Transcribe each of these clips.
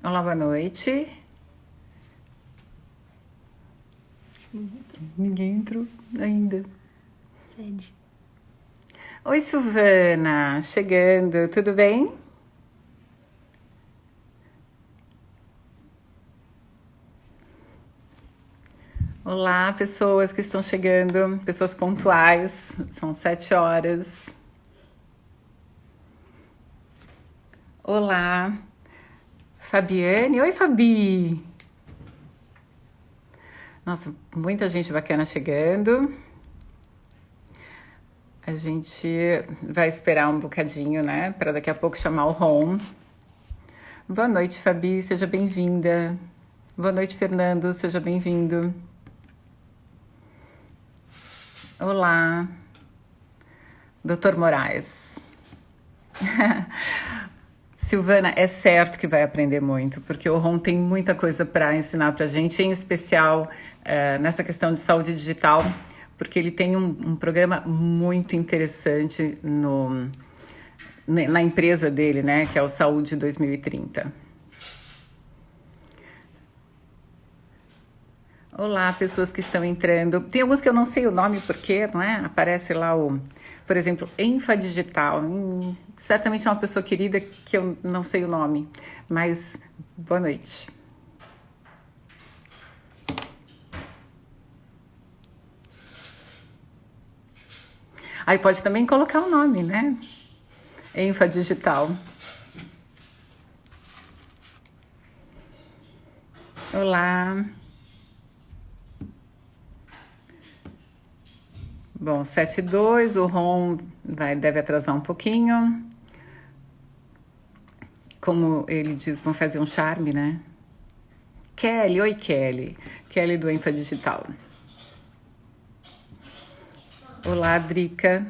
Olá, boa noite. Ninguém entrou ainda. Sede. Oi, Silvana, chegando, tudo bem? Olá, pessoas que estão chegando, pessoas pontuais, são 7 horas. Olá, Fabiane. Oi, Fabi. Nossa, muita gente bacana chegando. A gente vai esperar um bocadinho, né, para daqui a pouco chamar o Ron. Boa noite, Fabi, seja bem-vinda. Boa noite, Fernando, seja bem-vindo. Olá, Dr. Moraes. Silvana, é certo que vai aprender muito, porque o Ron tem muita coisa para ensinar para a gente, em especial nessa questão de saúde digital, porque ele tem um programa muito interessante na empresa dele, né, que é o Saúde 2030. Olá, pessoas que estão entrando. Tem alguns que eu não sei o nome porque, não é? Aparece lá por exemplo, Enfa Digital. Certamente é uma pessoa querida que eu não sei o nome, mas boa noite. Aí pode também colocar o nome, né? Enfa Digital. Olá. Bom, 7:02, o Ron deve atrasar um pouquinho. Como ele diz, vão fazer um charme, né? Kelly, oi Kelly. Kelly do Enfa Digital. Olá, Drica.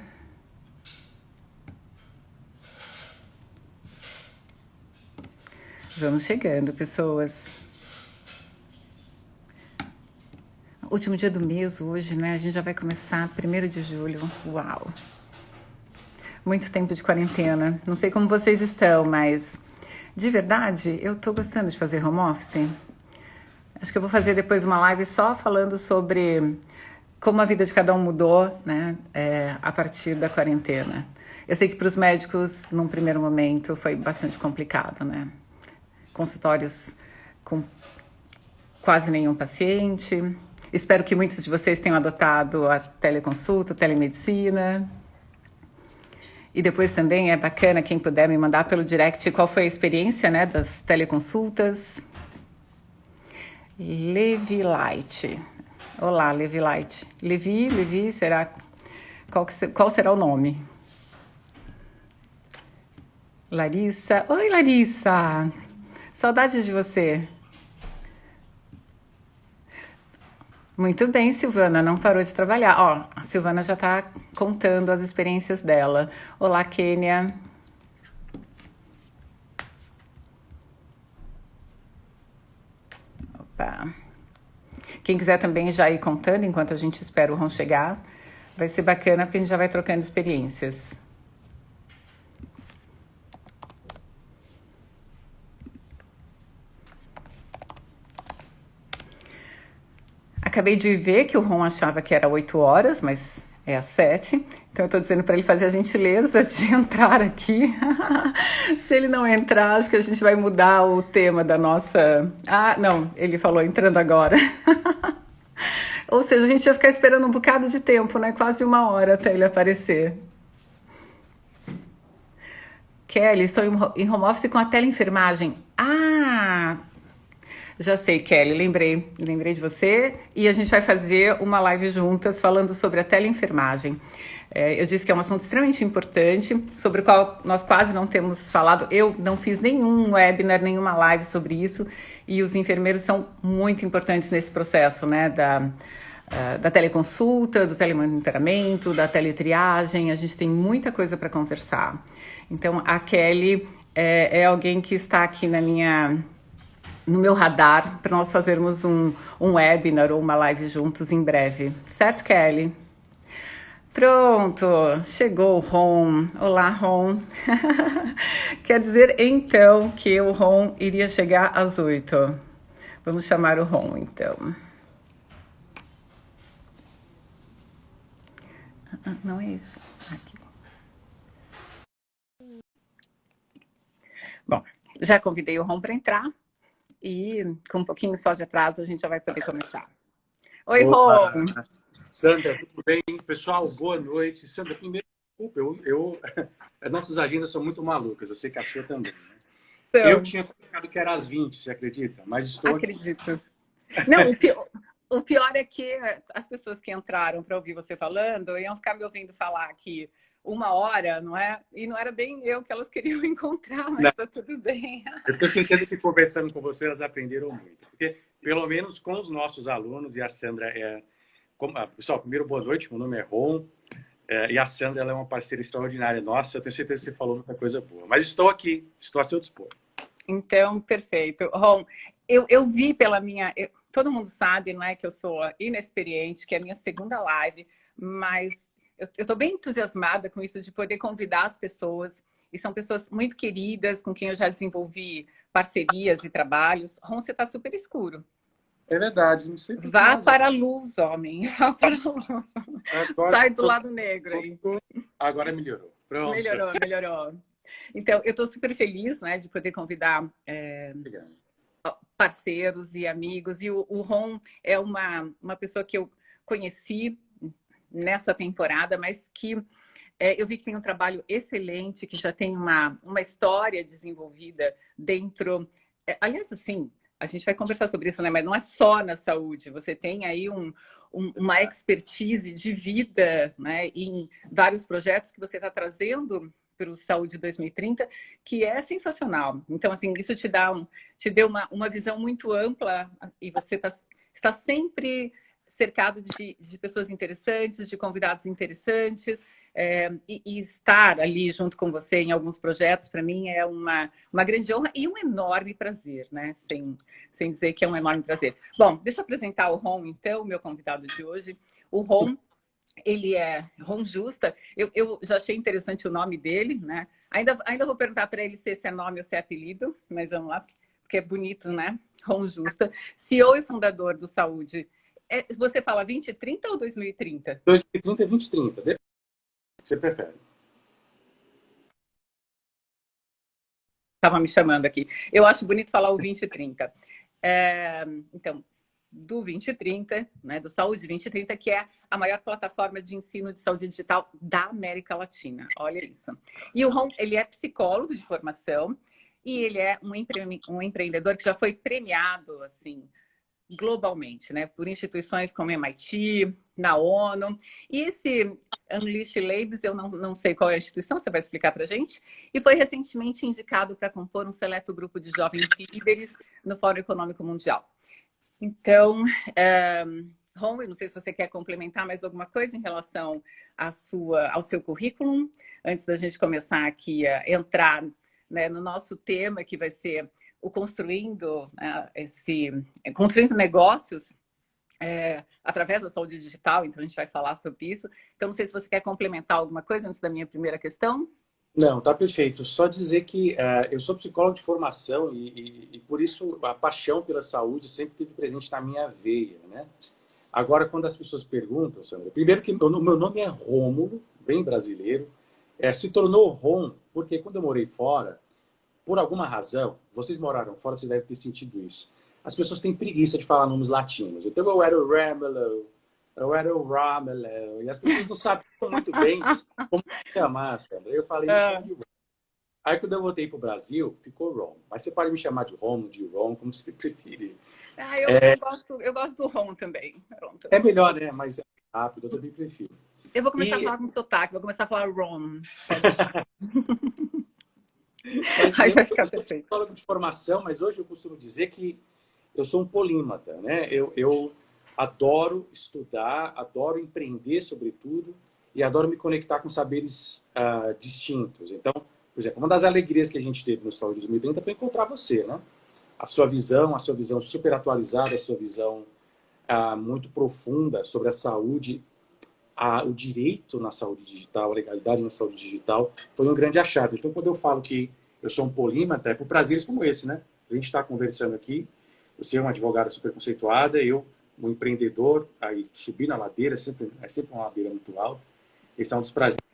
Vamos chegando, pessoas. Último dia do mês hoje, né? A gente já vai começar 1º de julho. Uau! Muito tempo de quarentena. Não sei como vocês estão, mas de verdade, eu tô gostando de fazer home office. Acho que eu vou fazer depois uma live só falando sobre como a vida de cada um mudou, né? A partir da quarentena. Eu sei que para os médicos, num primeiro momento, foi bastante complicado, né? Consultórios com quase nenhum paciente. Espero que muitos de vocês tenham adotado a teleconsulta, a telemedicina. E depois também é bacana quem puder me mandar pelo direct qual foi a experiência, né, das teleconsultas. Levi Light. Olá, Levi Light. Levi, será? Qual será o nome? Larissa. Oi, Larissa. Saudades de você. Muito bem, Silvana, não parou de trabalhar. Ó, a Silvana já tá contando as experiências dela. Olá, Kênia. Opa. Quem quiser também já ir contando enquanto a gente espera o Ron chegar, vai ser bacana porque a gente já vai trocando experiências. Acabei de ver que o Ron achava que era 8 horas, mas é às 7. Então eu tô dizendo para ele fazer a gentileza de entrar aqui. Se ele não entrar, acho que a gente vai mudar o tema da nossa... Ah, não, ele falou entrando agora. Ou seja, a gente ia ficar esperando um bocado de tempo, né? Quase 1 hora até ele aparecer. Kelly, estou em home office com a teleenfermagem. Ah, já sei, Kelly, lembrei de você e a gente vai fazer uma live juntas falando sobre a teleenfermagem. Eu disse que é um assunto extremamente importante, sobre o qual nós quase não temos falado. Eu não fiz nenhum webinar, nenhuma live sobre isso, e os enfermeiros são muito importantes nesse processo, né, da teleconsulta, do telemonitoramento, da teletriagem. A gente tem muita coisa para conversar. Então, a Kelly é alguém que está aqui no meu radar para nós fazermos um webinar ou uma live juntos em breve. Certo, Kelly? Pronto, chegou o Ron. Olá, Ron. Quer dizer então que o Ron iria chegar às 8. Vamos chamar o Ron então. Não é isso. Aqui. Bom, já convidei o Ron para entrar e com um pouquinho só de atraso a gente já vai poder começar. Oi, Olá, Ron. Sandra, tudo bem? Pessoal, boa noite. Sandra, primeiro, desculpa, as nossas agendas são muito malucas, eu sei que a sua também, né? Eu Então, tinha colocado que era às 20, você acredita? Mas estou aqui. acredito. Não, o pior é que as pessoas que entraram para ouvir você falando iam ficar me ouvindo falar aqui 1 hora, não é? E não era bem eu que elas queriam encontrar, mas Não, tá tudo bem. eu estou sentindo que conversando com você, elas aprenderam muito. Porque, pelo menos com os nossos alunos, e a Sandra pessoal, primeiro, boa noite, meu nome é Ron, e a Sandra ela é uma parceira extraordinária nossa, eu tenho certeza que você falou muita coisa boa. Mas estou aqui, estou a seu dispor. Então, perfeito. Ron, eu vi pela minha. Todo mundo sabe, não é, que eu sou inexperiente, que é a minha segunda live, mas eu estou bem entusiasmada com isso de poder convidar as pessoas, e são pessoas muito queridas, com quem eu já desenvolvi parcerias e trabalhos. Ron, você está super escuro. É verdade, não sei por que Vá razão. para a luz, homem. Vá para a luz. Agora, Sai do lado negro aí. agora melhorou. Pronto. Melhorou, melhorou. Então, eu estou super feliz, né, de poder convidar Obrigado. parceiros e amigos. E o Ron é uma pessoa que eu conheci nessa temporada, mas que eu vi que tem um trabalho excelente, que já tem uma história desenvolvida dentro. Aliás, assim, a gente vai conversar sobre isso, né? Mas não é só na saúde. Você tem aí uma expertise de vida, né? Em vários projetos que você está trazendo para o Saúde 2030, que é sensacional. Então, assim, isso te deu uma visão muito ampla e você está sempre cercado de pessoas interessantes, de convidados interessantes. E estar ali junto com você em alguns projetos, para mim, é uma grande honra e um enorme prazer, né? Sem dizer que é um enorme prazer. Bom, deixa eu apresentar o Ron, então, meu convidado de hoje. O Ron, ele é Ron Justa. Eu já achei interessante o nome dele, né? Ainda vou perguntar para ele se esse é nome ou se é apelido, mas vamos lá, porque é bonito, né? Ron Justa, CEO e fundador do Saúde. Você fala 2030 ou 2030? 2030 e 2030, você prefere? Estava me chamando aqui. Eu acho bonito falar o 2030. Então, do 2030, né, do Saúde 2030, que é a maior plataforma de ensino de saúde digital da América Latina. Olha isso. E o Ron, ele é psicólogo de formação e ele é um empreendedor que já foi premiado, assim, globalmente, né, por instituições como MIT, na ONU. E esse Unleash Labs, eu não sei qual é a instituição, você vai explicar para a gente, e foi recentemente indicado para compor um seleto grupo de jovens líderes no Fórum Econômico Mundial. Então, Ron, eu não sei se você quer complementar mais alguma coisa em relação ao seu currículo, antes da gente começar aqui a entrar, né, no nosso tema, que vai ser o construindo negócios através da saúde digital. Então, a gente vai falar sobre isso. Então, não sei se você quer complementar alguma coisa antes da minha primeira questão. Não, tá perfeito. Só dizer que eu sou psicólogo de formação e por isso a paixão pela saúde sempre esteve presente na minha veia, né? Agora, quando as pessoas perguntam, Sandra, primeiro que meu nome é Rômulo, bem brasileiro, se tornou Ron porque quando eu morei fora, por alguma razão, vocês moraram fora, você deve ter sentido isso. As pessoas têm preguiça de falar nomes latinos. Então eu era o Ramelo, eu era o Ramelo, e as pessoas não sabiam muito bem como chamar, Sandra. Eu falei, me chama de Ron. Aí quando eu voltei para o Brasil, ficou Ron. Mas você pode me chamar de Ron, de Ron, como você preferir. Eu gosto do Ron também. Pronto. É melhor, né? Mas é rápido, eu também prefiro. Eu vou começar a E, falar com sotaque, vou começar a falar Ron. Pode deixar. mas Aí vai eu ficar sou perfeito. psicólogo de formação, mas hoje eu costumo dizer que eu sou um polímata, né? Eu adoro estudar, adoro empreender, sobretudo, e adoro me conectar com saberes distintos. Então, por exemplo, uma das alegrias que a gente teve no Saúde 2030 foi encontrar você, né? A sua visão super atualizada, a sua visão muito profunda sobre a saúde o direito na saúde digital, a legalidade na saúde digital, foi um grande achado. Então, quando eu falo que eu sou um polímata, é por prazeres como esse, né? A gente está conversando aqui, você é uma advogada super conceituada, eu, um empreendedor, aí subir na ladeira, é sempre uma ladeira muito alta. Esse é um dos prazeres.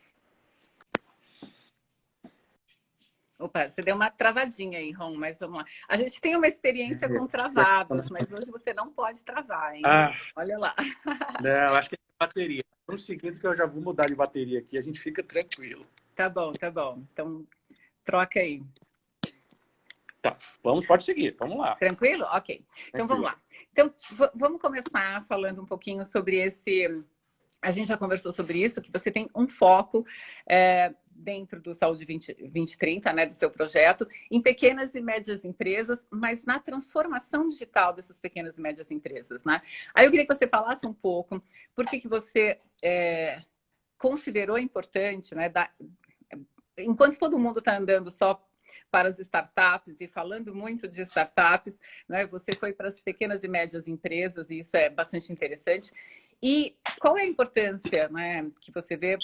Opa, você deu uma travadinha aí, Ron, mas vamos lá. A gente tem uma experiência com travadas, mas hoje você não pode travar, hein? Ah, Olha lá. não, acho que é bateria. Vamos seguindo que eu já vou mudar de bateria aqui, a gente fica tranquilo. Tá bom, tá bom. Então, troca aí. Tá, pode seguir, vamos lá. Tranquilo? Ok. Então, vamos lá. Então, vamos começar falando um pouquinho sobre esse... A gente já conversou sobre isso, que você tem um foco dentro do Saúde 2030, né, do seu projeto, em pequenas e médias empresas, mas na transformação digital dessas pequenas e médias empresas, né? Aí eu queria que você falasse um pouco por que você considerou importante, né, enquanto todo mundo está andando só para as startups e falando muito de startups, né, você foi para as pequenas e médias empresas e isso é bastante interessante. E qual é a importância, né, que você vê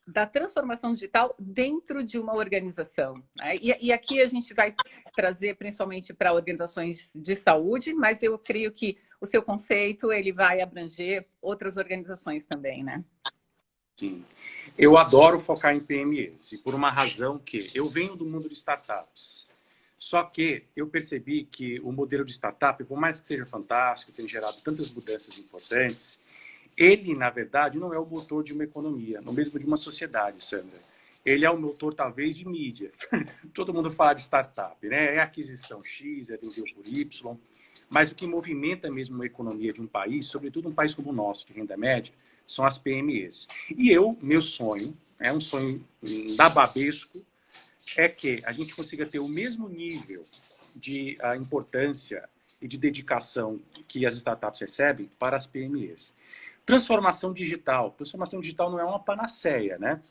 da transformação digital dentro de uma organização, né? E aqui a gente vai trazer principalmente para organizações de saúde, mas eu creio que o seu conceito ele vai abranger outras organizações também, né? Sim. Eu adoro focar em PMEs, por uma razão que eu venho do mundo de startups. Só que eu percebi que o modelo de startup, por mais que seja fantástico, tenha gerado tantas mudanças importantes, ele, na verdade, não é o motor de uma economia, no mesmo de uma sociedade, Sandra. Ele é o motor, talvez, de mídia. Todo mundo fala de startup, né? É aquisição X, é vender por Y. Mas o que movimenta mesmo a economia de um país, sobretudo um país como o nosso, de renda média, são as PMEs. E meu sonho, é um sonho da Babesco, é que a gente consiga ter o mesmo nível de importância e de dedicação que as startups recebem para as PMEs. Transformação digital. Transformação digital não é uma panaceia, né?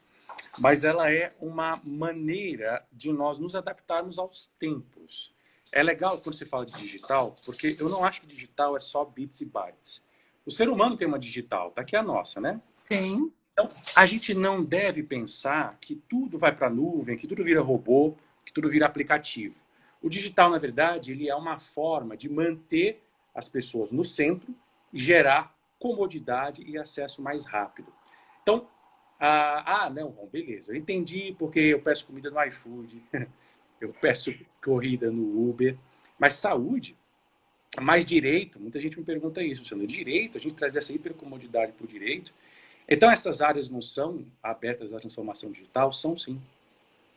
Mas ela é uma maneira de nós nos adaptarmos aos tempos. É legal quando você fala de digital, porque eu não acho que digital é só bits e bytes. O ser humano tem uma digital, tá aqui a nossa, né? Sim. Então, a gente não deve pensar que tudo vai para a nuvem, que tudo vira robô, que tudo vira aplicativo. O digital, na verdade, ele é uma forma de manter as pessoas no centro e gerar comodidade e acesso mais rápido. Então, não, Ron, beleza, eu entendi porque eu peço comida no iFood, eu peço corrida no Uber, mas saúde, mais direito, muita gente me pergunta isso, Luciano, direito, a gente traz essa hipercomodidade para o direito. Então, essas áreas não são abertas à transformação digital? São sim,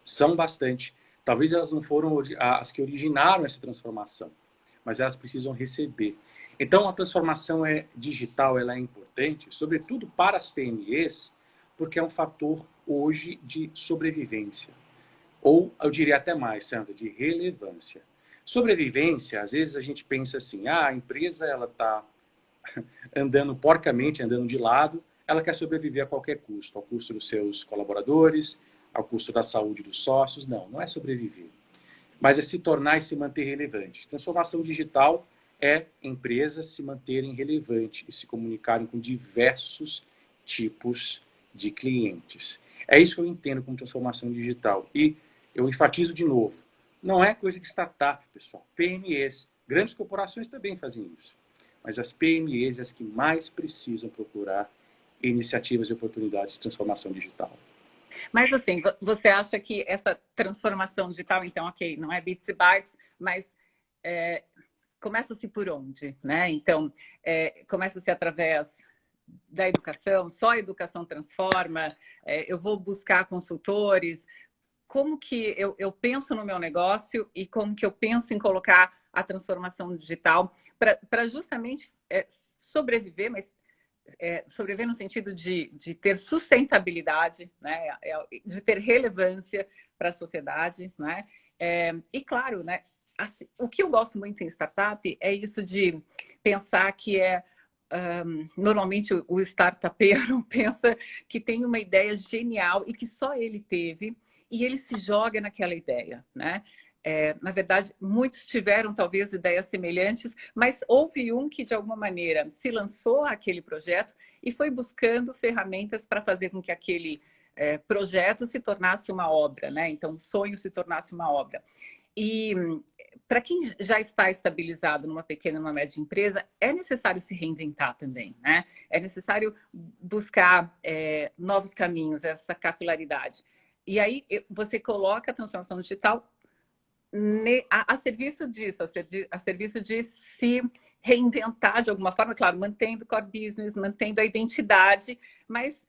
são bastante. Talvez elas não foram as que originaram essa transformação, mas elas precisam receber. Então, a transformação digital ela é importante, sobretudo para as PMEs, porque é um fator hoje de sobrevivência. Ou, eu diria até mais, Sandra, de relevância. Sobrevivência, às vezes a gente pensa assim, a empresa ela está andando porcamente, andando de lado, ela quer sobreviver a qualquer custo, ao custo dos seus colaboradores, ao custo da saúde dos sócios. Não, não é sobreviver, mas é se tornar e se manter relevante. Transformação digital é empresas se manterem relevantes e se comunicarem com diversos tipos de clientes. É isso que eu entendo como transformação digital. E eu enfatizo de novo, não é coisa de startup, pessoal. PMEs, grandes corporações também fazem isso. Mas as PMEs, as que mais precisam procurar iniciativas e oportunidades de transformação digital. Mas assim, você acha que essa transformação digital, então, ok, não é bits e bytes, mas começa-se por onde, né? Então, começa-se através da educação, só a educação transforma, eu vou buscar consultores, como que eu penso no meu negócio e como que eu penso em colocar a transformação digital para justamente sobreviver, mas sobreviver no sentido de ter sustentabilidade, né? De ter relevância para a sociedade, né? E claro, né? Assim, o que eu gosto muito em startup é isso de pensar que normalmente o startupeiro pensa que tem uma ideia genial e que só ele teve e ele se joga naquela ideia, né? Na verdade, muitos tiveram talvez ideias semelhantes, mas houve um que, de alguma maneira, se lançou àquele projeto e foi buscando ferramentas para fazer com que aquele projeto se tornasse uma obra, né? Então, o sonho se tornasse uma obra. E para quem já está estabilizado numa pequena, numa média empresa, é necessário se reinventar também, né? É necessário buscar novos caminhos, essa capilaridade. E aí você coloca a transformação digital a serviço disso, a serviço de se reinventar de alguma forma, claro, mantendo o core business, mantendo a identidade, mas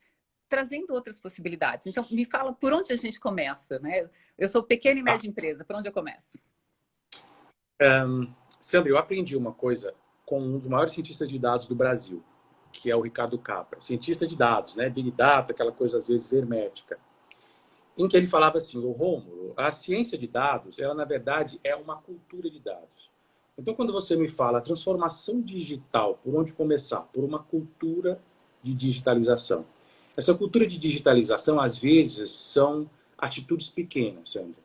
trazendo outras possibilidades. Então, me fala por onde a gente começa, né? Eu sou pequena e Tá. média empresa, por onde eu começo? Sandra, eu aprendi uma coisa com um dos maiores cientistas de dados do Brasil, que é o Ricardo Capra. Cientista de dados, né? Big Data, aquela coisa às vezes hermética. Em que ele falava assim, o Rômulo, a ciência de dados, ela na verdade é uma cultura de dados. Então, quando você me fala transformação digital, por onde começar? Por uma cultura de digitalização. Essa cultura de digitalização, às vezes, são atitudes pequenas, Sandra.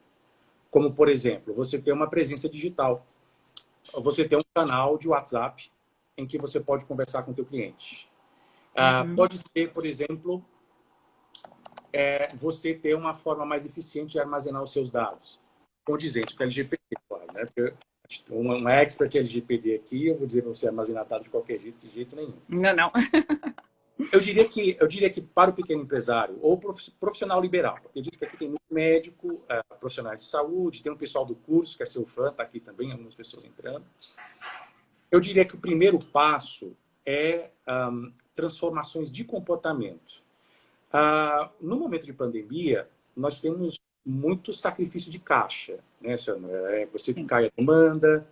Como, por exemplo, você ter uma presença digital. Você ter um canal de WhatsApp em que você pode conversar com o teu cliente. Pode ser, por exemplo, você ter uma forma mais eficiente de armazenar os seus dados. Condizente com a LGPD, claro, né? Porque um expert LGPD aqui, eu vou dizer para você armazenar dados de qualquer jeito, de jeito nenhum. Não, não. Eu diria que para o pequeno empresário ou profissional liberal, eu acredito que aqui tem muito médico, profissionais de saúde, tem um pessoal do curso que é seu fã, está aqui também, algumas pessoas entrando. Eu diria que o primeiro passo é transformações de comportamento. No momento de pandemia, nós temos muito sacrifício de caixa, né, Sandra? Você que cai a demanda,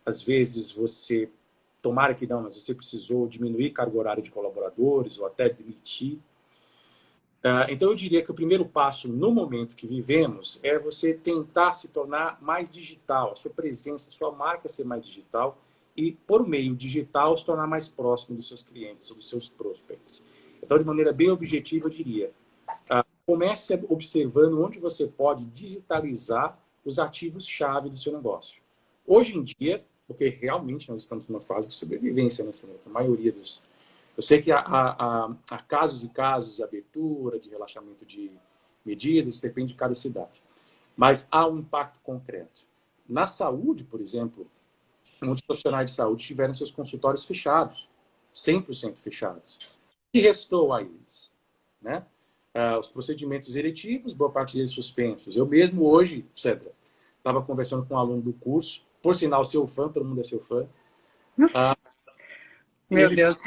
às vezes você, tomara que não, mas você precisou diminuir a carga horária de colaboradores ou até demitir. Então, eu diria que o primeiro passo no momento que vivemos é você tentar se tornar mais digital, a sua presença, a sua marca ser mais digital e, por meio digital, se tornar mais próximo dos seus clientes ou dos seus prospects. Então, de maneira bem objetiva, eu diria, comece observando onde você pode digitalizar os ativos-chave do seu negócio. Hoje em dia, porque realmente nós estamos numa fase de sobrevivência, né, a maioria dos... Eu sei que há casos e casos de abertura, de relaxamento de medidas, depende de cada cidade. Mas há um impacto concreto. Na saúde, por exemplo, muitos profissionais de saúde tiveram seus consultórios fechados, 100% fechados. O que restou a eles? Né? Os procedimentos eletivos, boa parte deles suspensos. Eu mesmo hoje, Cedra, estava conversando com um aluno do curso, por sinal, seu fã, todo mundo é seu fã. Meu Deus.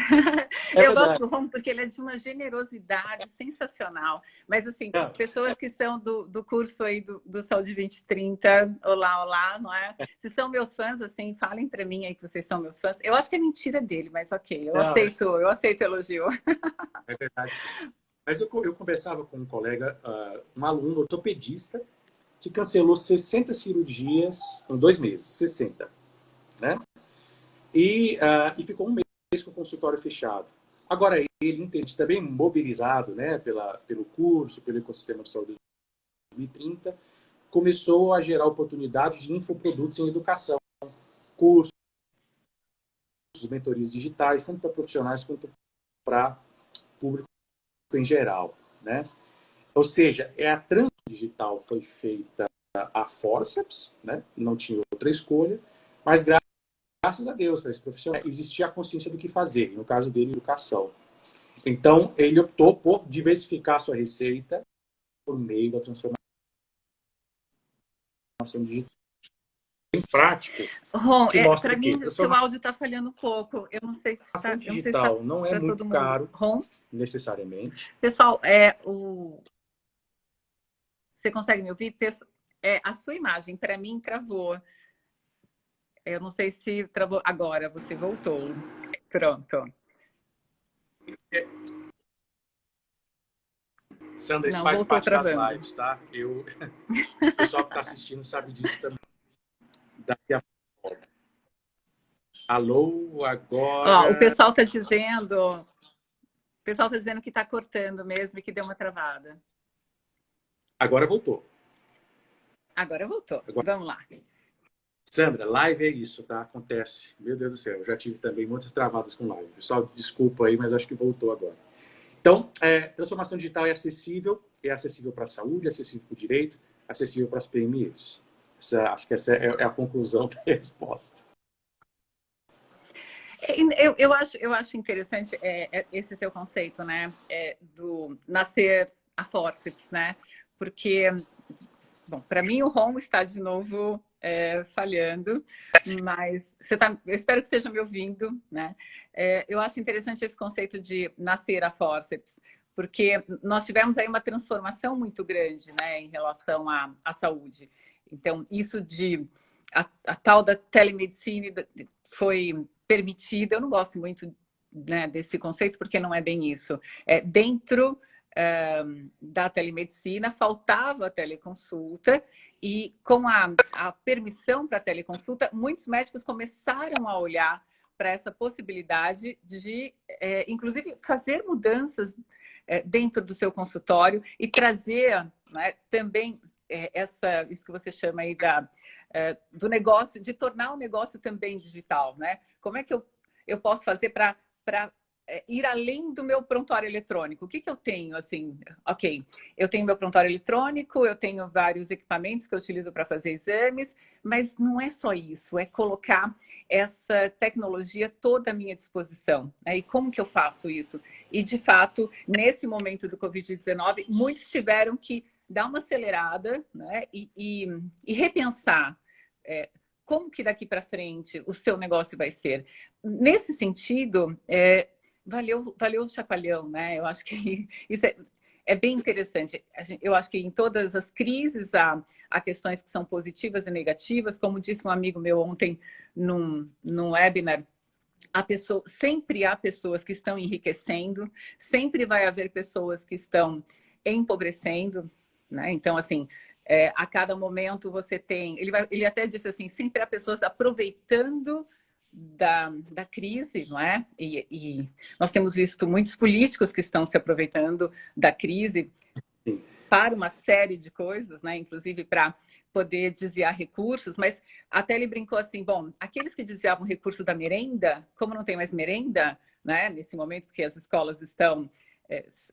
É Eu gosto verdade. do Ron porque ele é de uma generosidade sensacional. Mas, assim, Não, pessoas que são do curso aí do Saúde 2030, olá, olá, não é? Se são meus fãs, assim, falem para mim aí que vocês são meus fãs. Eu acho que é mentira dele, mas ok, não, eu aceito o elogio. é verdade. Mas eu conversava com um colega, um aluno ortopedista, que cancelou 60 cirurgias em 2 meses, 60, né? E ficou um mês com o consultório fechado. Agora, ele, entende, também mobilizado, né, pelo curso, pelo ecossistema de saúde 2030, começou a gerar oportunidades de infoprodutos em educação, cursos, mentorias digitais, tanto para profissionais quanto para público em geral, né? Ou seja, a transição digital foi feita a forceps, né? Não tinha outra escolha, mas graças a Deus, para esse profissional, existia a consciência do que fazer, no caso dele, educação. Então, ele optou por diversificar sua receita por meio da transformação digital. Em prático, Ron, que mostra para o quê? mim, seu Transformação áudio está falhando um pouco. Eu não sei se está digital não é para todo muito mundo. caro, Ron, necessariamente. pessoal, você consegue me ouvir? A sua imagem, para mim, travou. Eu não sei se travou. Agora, você voltou. Pronto. Sandra, isso Não, faz voltou parte das travando. lives, tá? O pessoal que está assistindo sabe disso também. Daqui a pouco. Alô, Ó, o agora. pessoal está dizendo. O pessoal está dizendo que está cortando mesmo e que deu uma travada. Agora voltou. Agora voltou. Agora, Vamos lá. Sandra, live é isso, tá? Acontece. Meu Deus do céu, eu já tive também muitas travadas com live. Pessoal, desculpa aí, mas acho que voltou agora. Então, transformação digital é acessível para a saúde, é acessível para o direito, é acessível para as PMEs. Acho que essa é a conclusão da resposta. Eu acho interessante esse seu conceito, né? Do nascer a forceps, né? Porque, bom, para mim o home está de novo falhando, mas eu espero que esteja me ouvindo, né? Eu acho interessante esse conceito de nascer a forceps, porque nós tivemos aí uma transformação muito grande, né, em relação à saúde. Então, isso de a tal da telemedicina foi permitida. Eu não gosto muito, né, desse conceito, porque não é bem isso. Dentro da telemedicina, faltava a teleconsulta, e com a permissão para a teleconsulta, muitos médicos começaram a olhar para essa possibilidade de, inclusive, fazer mudanças dentro do seu consultório e trazer, né, também isso que você chama aí do negócio, de tornar o negócio também digital, né? Como é que eu posso fazer para ir além do meu prontuário eletrônico? O que eu tenho, assim? Ok, eu tenho meu prontuário eletrônico, eu tenho vários equipamentos que eu utilizo para fazer exames, mas não é só isso, é colocar essa tecnologia toda à minha disposição, né? E como que eu faço isso? E, de fato, nesse momento do Covid-19, muitos tiveram que dar uma acelerada, né? E repensar como que daqui para frente o seu negócio vai ser. Nesse sentido, valeu o chacoalhão, né? Eu acho que isso é bem interessante. Eu acho que em todas as crises há questões que são positivas e negativas. Como disse um amigo meu ontem num webinar, sempre há pessoas que estão enriquecendo, sempre vai haver pessoas que estão empobrecendo, né? Então, assim, a cada momento você tem... Ele até disse assim, sempre há pessoas aproveitando da crise, não é? E nós temos visto muitos políticos que estão se aproveitando da crise para uma série de coisas, né? Inclusive para poder desviar recursos, mas até ele brincou assim, bom, aqueles que desviavam recurso da merenda, como não tem mais merenda, né, nesse momento, porque as escolas estão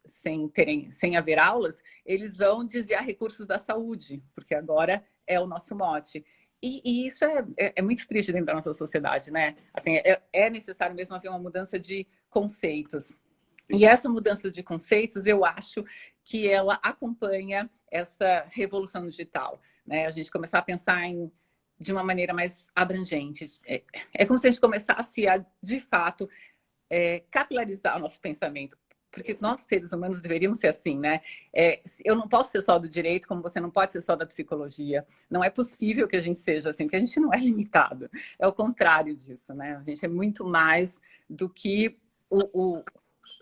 sem haver aulas, eles vão desviar recursos da saúde, porque agora é o nosso mote. E isso é muito triste dentro da nossa sociedade, né? Assim, é necessário mesmo haver uma mudança de conceitos. E essa mudança de conceitos, eu acho que ela acompanha essa revolução digital, né? A gente começar a pensar de uma maneira mais abrangente. É como se a gente começasse a, de fato, capilarizar o nosso pensamento. Porque nós, seres humanos, deveríamos ser assim, né? Eu não posso ser só do direito, como você não pode ser só da psicologia. Não é possível que a gente seja assim, porque a gente não é limitado. É o contrário disso, né? A gente é muito mais do que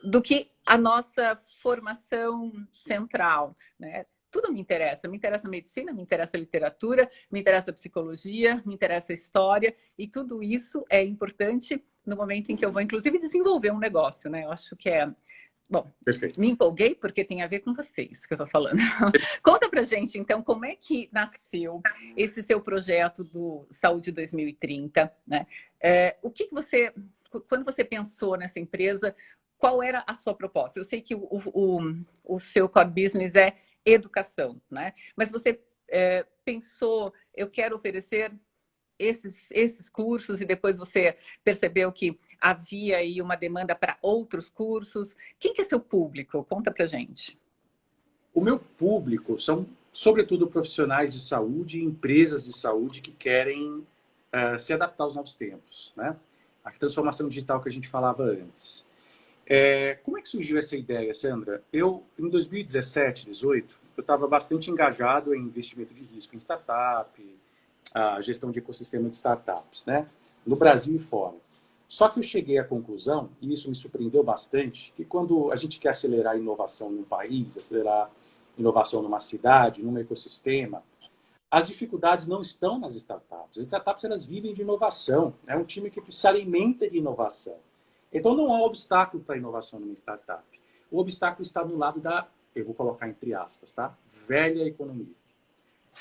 do que a nossa formação central, né? Tudo me interessa a medicina, me interessa a literatura, me interessa a psicologia, me interessa a história, e tudo isso é importante no momento em que eu vou, inclusive, desenvolver um negócio, né? Eu acho que bom, Perfeito. me empolguei porque tem a ver com vocês que eu estou falando. Conta pra gente, então, como é que nasceu esse seu projeto do Saúde 2030, né? O que quando você pensou nessa empresa, qual era a sua proposta? Eu sei que o seu core business é educação, né? Mas você pensou, eu quero oferecer esses cursos, e depois você percebeu que havia aí uma demanda para outros cursos. Quem que é seu público? Conta pra gente. O meu público são, sobretudo, profissionais de saúde e empresas de saúde que querem se adaptar aos novos tempos, né? A transformação digital que a gente falava antes. Como é que surgiu essa ideia, Sandra? Em 2017, 2018, eu estava bastante engajado em investimento de risco em startup, a gestão de ecossistema de startups, né? No Brasil e fora. Só que eu cheguei à conclusão, e isso me surpreendeu bastante, que quando a gente quer acelerar a inovação num país, acelerar inovação numa cidade, num ecossistema, as dificuldades não estão nas startups. As startups, elas vivem de inovação. É um time que se alimenta de inovação. Então, não há obstáculo para a inovação numa startup. O obstáculo está no lado eu vou colocar entre aspas, tá? Velha economia.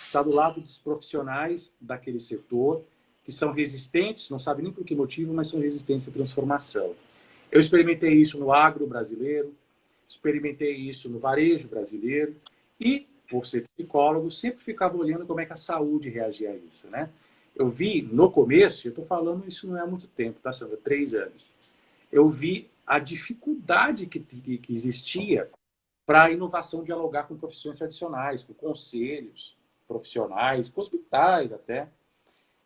está do lado dos profissionais daquele setor que são resistentes, não sabe nem por que motivo, mas são resistentes à transformação. Eu experimentei isso no agro brasileiro, experimentei isso no varejo brasileiro e, por ser psicólogo, sempre ficava olhando como é que a saúde reagia a isso, né? Eu vi no começo, eu estou falando isso não é há muito tempo, tá, Sandra? 3 anos. Eu vi a dificuldade que existia para a inovação dialogar com profissões tradicionais, com conselhos profissionais, com hospitais até.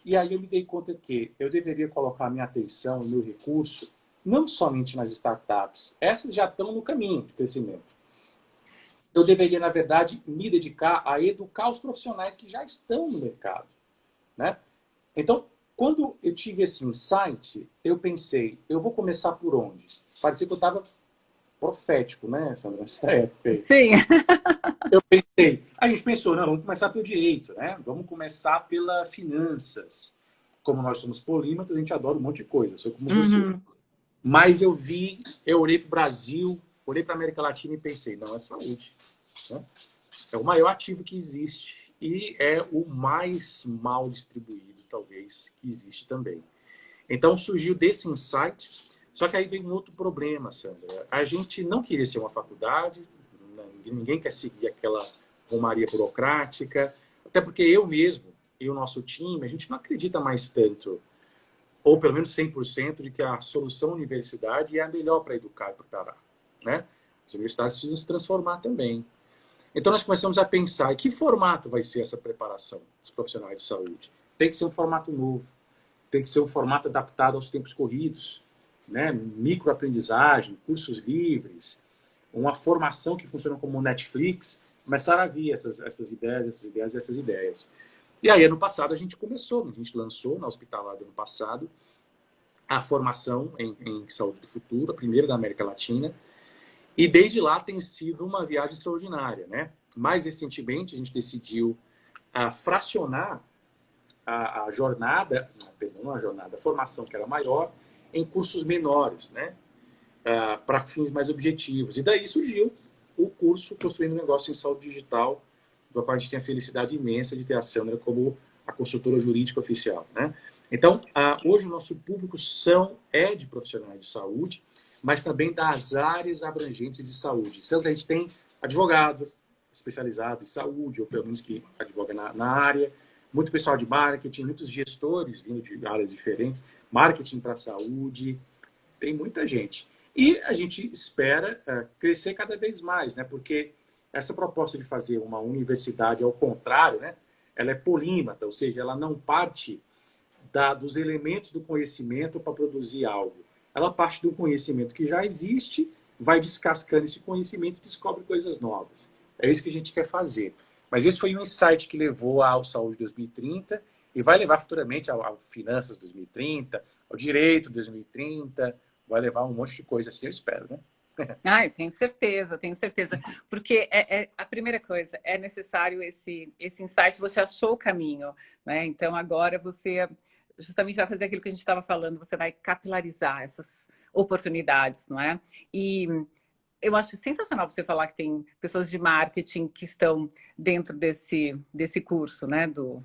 E aí eu me dei conta que eu deveria colocar minha atenção, o meu recurso, não somente nas startups, essas já estão no caminho de crescimento. Eu deveria, na verdade, me dedicar a educar os profissionais que já estão no mercado, né? Então, quando eu tive esse insight, eu pensei, eu vou começar por onde? Parecia que eu estava profético, né, Sandra, nessa época aí. Sim. Eu pensei, a gente pensou, não, vamos começar pelo direito, né? Vamos começar pela finanças. Como nós somos polímatas, a gente adora um monte de coisa, eu sou como você. Uhum. Mas eu olhei para o Brasil, olhei para a América Latina e pensei, não, é saúde, né? É o maior ativo que existe e é o mais mal distribuído, talvez, que existe também. Então surgiu desse insight, só que aí veio um outro problema, Sandra. A gente não queria ser uma faculdade, ninguém quer seguir aquela romaria burocrática, até porque eu mesmo e o nosso time, a gente não acredita mais tanto, ou pelo menos 100%, de que a solução universidade é a melhor para educar e preparar, né? As universidades precisam se transformar também. Então nós começamos a pensar em que formato vai ser essa preparação dos profissionais de saúde. Tem que ser um formato novo, tem que ser um formato adaptado aos tempos corridos, né? Microaprendizagem, cursos livres, uma formação que funciona como Netflix. Começaram a vir essas ideias. E aí, ano passado, a gente lançou na Hospitalar do ano passado a formação em saúde do futuro, a primeira da América Latina. E desde lá tem sido uma viagem extraordinária, né? Mais recentemente, a gente decidiu fracionar a jornada, não a jornada, a formação que era maior, em cursos menores, né? Para fins mais objetivos. E daí surgiu o curso Construindo Negócio em Saúde Digital, do qual a gente tem a felicidade imensa de ter a Sandra como a consultora jurídica oficial, né? Então, hoje o nosso público é de profissionais de saúde, mas também das áreas abrangentes de saúde. Sendo que a gente tem advogado especializado em saúde, ou pelo menos que advoga na área, muito pessoal de marketing, muitos gestores vindo de áreas diferentes, marketing para a saúde, tem muita gente. E a gente espera crescer cada vez mais, né? Porque essa proposta de fazer uma universidade, ao contrário, né? Ela é polímata, ou seja, ela não parte dos elementos do conhecimento para produzir algo. Ela parte do conhecimento que já existe, vai descascando esse conhecimento e descobre coisas novas. É isso que a gente quer fazer. Mas esse foi um insight que levou ao Saúde 2030 e vai levar futuramente ao Finanças 2030, ao Direito 2030, vai levar um monte de coisa assim, eu espero, né? Ah, eu tenho certeza, tenho certeza. Porque a primeira coisa, é necessário esse insight, você achou o caminho, né? Então agora você justamente vai fazer aquilo que a gente estava falando, você vai capilarizar essas oportunidades, não é? E eu acho sensacional você falar que tem pessoas de marketing que estão dentro desse curso, né? Do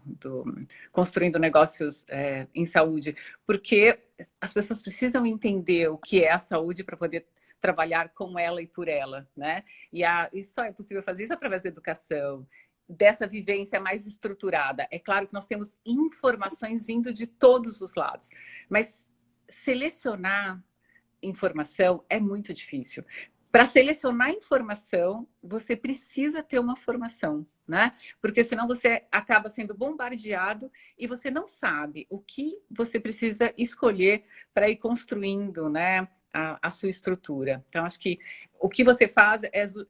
Construindo Negócios em Saúde, porque as pessoas precisam entender o que é a saúde para poder trabalhar com ela e por ela, né? E só é possível fazer isso através da educação, dessa vivência mais estruturada. É claro que nós temos informações vindo de todos os lados, mas selecionar informação é muito difícil. Para selecionar informação, você precisa ter uma formação, né? Porque senão você acaba sendo bombardeado e você não sabe o que você precisa escolher para ir construindo, né? A sua estrutura. Então, acho que o que você faz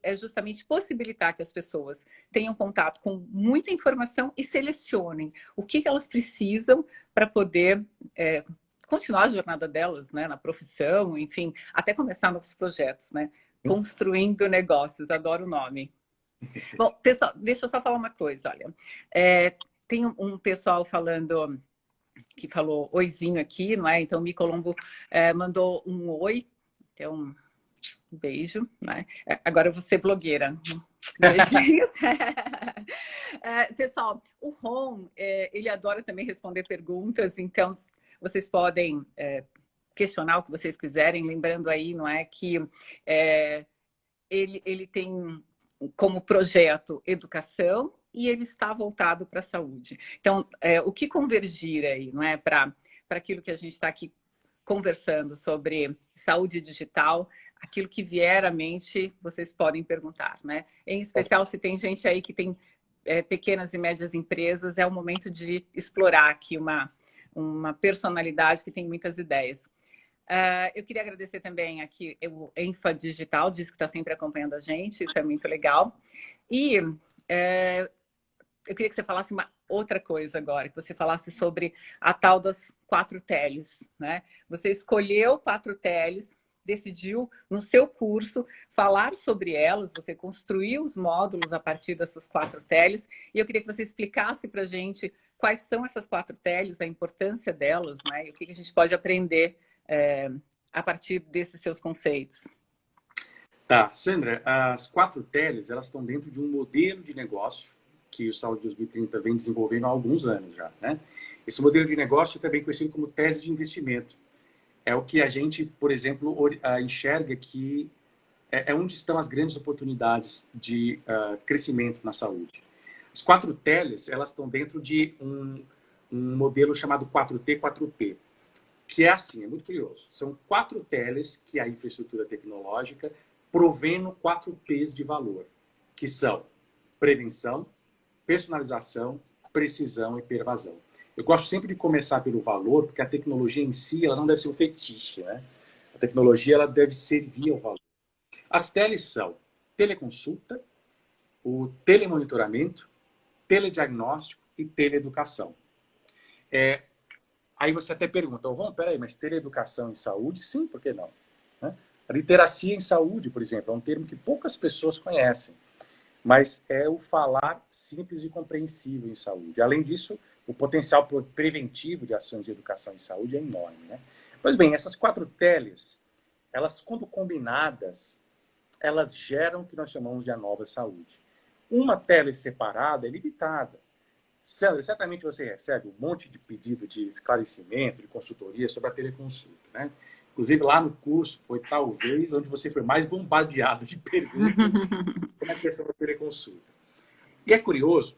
é justamente possibilitar que as pessoas tenham contato com muita informação e selecionem o que elas precisam para poder continuar a jornada delas, né, na profissão, enfim, até começar novos projetos, né? Construindo negócios, adoro o nome. Bom, pessoal, deixa eu só falar uma coisa, olha. Tem um pessoal que falou oizinho aqui, não é? Então, o Micolombo mandou um oi, então um beijo, né? Agora eu vou ser blogueira. Beijinhos. Pessoal, o Ron, ele adora também responder perguntas, então vocês podem questionar o que vocês quiserem, lembrando aí, não é, que ele tem como projeto educação e ele está voltado para a saúde. Então, o que convergir aí, não é, para aquilo que a gente está aqui conversando sobre saúde digital, aquilo que vier à mente, vocês podem perguntar, né? Em especial, se tem gente aí que tem pequenas e médias empresas, é o momento de explorar aqui uma personalidade que tem muitas ideias. Eu queria agradecer também aqui o Enfa Digital, diz que está sempre acompanhando a gente, isso é muito legal. E eu queria que você falasse uma outra coisa agora, que você falasse sobre a tal das 4 teles, né? Você escolheu 4 teles, decidiu no seu curso falar sobre elas, você construiu os módulos a partir dessas 4 teles, e eu queria que você explicasse para a gente quais são essas 4 teles, a importância delas, né? E o que a gente pode aprender a partir desses seus conceitos. Tá, Sandra, as 4 teles, elas estão dentro de um modelo de negócio que o Saúde 2030 vem desenvolvendo há alguns anos já, né? Esse modelo de negócio é também conhecido como tese de investimento. É o que a gente, por exemplo, enxerga que é onde estão as grandes oportunidades de crescimento na saúde. As 4 teles, elas estão dentro de um modelo chamado 4T, 4P, que é assim, é muito curioso. São 4 teles que a infraestrutura tecnológica provém no 4 Ps de valor, que são prevenção, personalização, precisão e pervasão. Eu gosto sempre de começar pelo valor, porque a tecnologia em si ela não deve ser um fetiche, né? A tecnologia ela deve servir ao valor. As teles são teleconsulta, o telemonitoramento, telediagnóstico e teleeducação. Aí você até pergunta, Ron, peraí, mas teleeducação em saúde? Sim, por que não? Né? A literacia em saúde, por exemplo, é um termo que poucas pessoas conhecem, mas é o falar simples e compreensível em saúde. Além disso, o potencial preventivo de ações de educação em saúde é enorme, né? Pois bem, essas 4 teles, elas, quando combinadas, elas geram o que nós chamamos de a nova saúde. Uma tele separada é limitada. Certamente você recebe um monte de pedido de esclarecimento, de consultoria sobre a teleconsulta, né? Inclusive, lá no curso, foi talvez onde você foi mais bombardeado de perguntas na questão da teleconsulta. E é curioso,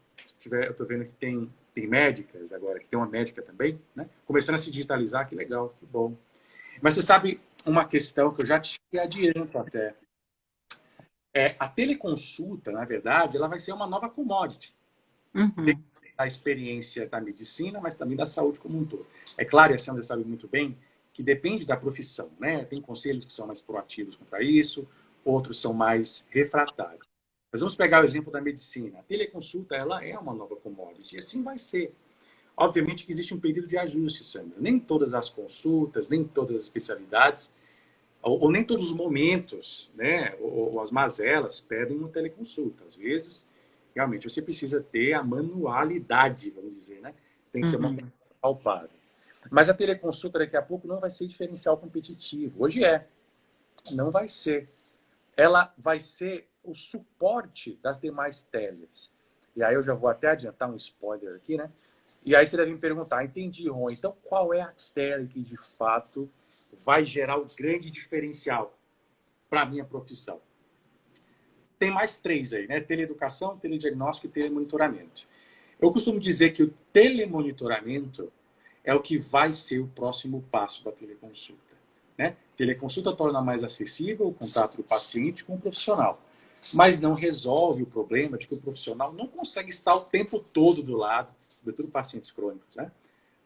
eu estou vendo que tem médicas agora, que tem uma médica também, né? Começando a se digitalizar, que legal, que bom. Mas você sabe uma questão que eu já te adianto até. A teleconsulta, na verdade, ela vai ser uma nova commodity. Uhum. A experiência da medicina, mas também da saúde como um todo. É claro, e a senhora sabe muito bem, que depende da profissão, né? Tem conselhos que são mais proativos contra isso, outros são mais refratários. Mas vamos pegar o exemplo da medicina. A teleconsulta, ela é uma nova commodity, e assim vai ser. Obviamente que existe um período de ajuste, Sandra. Nem todas as consultas, nem todas as especialidades, ou nem todos os momentos, né? Ou as mazelas pedem uma teleconsulta. Às vezes, realmente, você precisa ter a manualidade, vamos dizer, né? Tem que ser uma coisa palpável. Mas a teleconsulta daqui a pouco não vai ser diferencial competitivo. Hoje não vai ser. Ela vai ser o suporte das demais teles. E aí eu já vou até adiantar um spoiler aqui, né? E aí você deve me perguntar, entendi, Ron, então qual é a tele que de fato vai gerar o grande diferencial para a minha profissão? Tem mais 3 aí, né? Teleeducação, telediagnóstico e telemonitoramento. Eu costumo dizer que o telemonitoramento é o que vai ser o próximo passo da teleconsulta, né? Teleconsulta torna mais acessível o contato do paciente com o profissional, mas não resolve o problema de que o profissional não consegue estar o tempo todo do lado, sobretudo pacientes crônicos, né?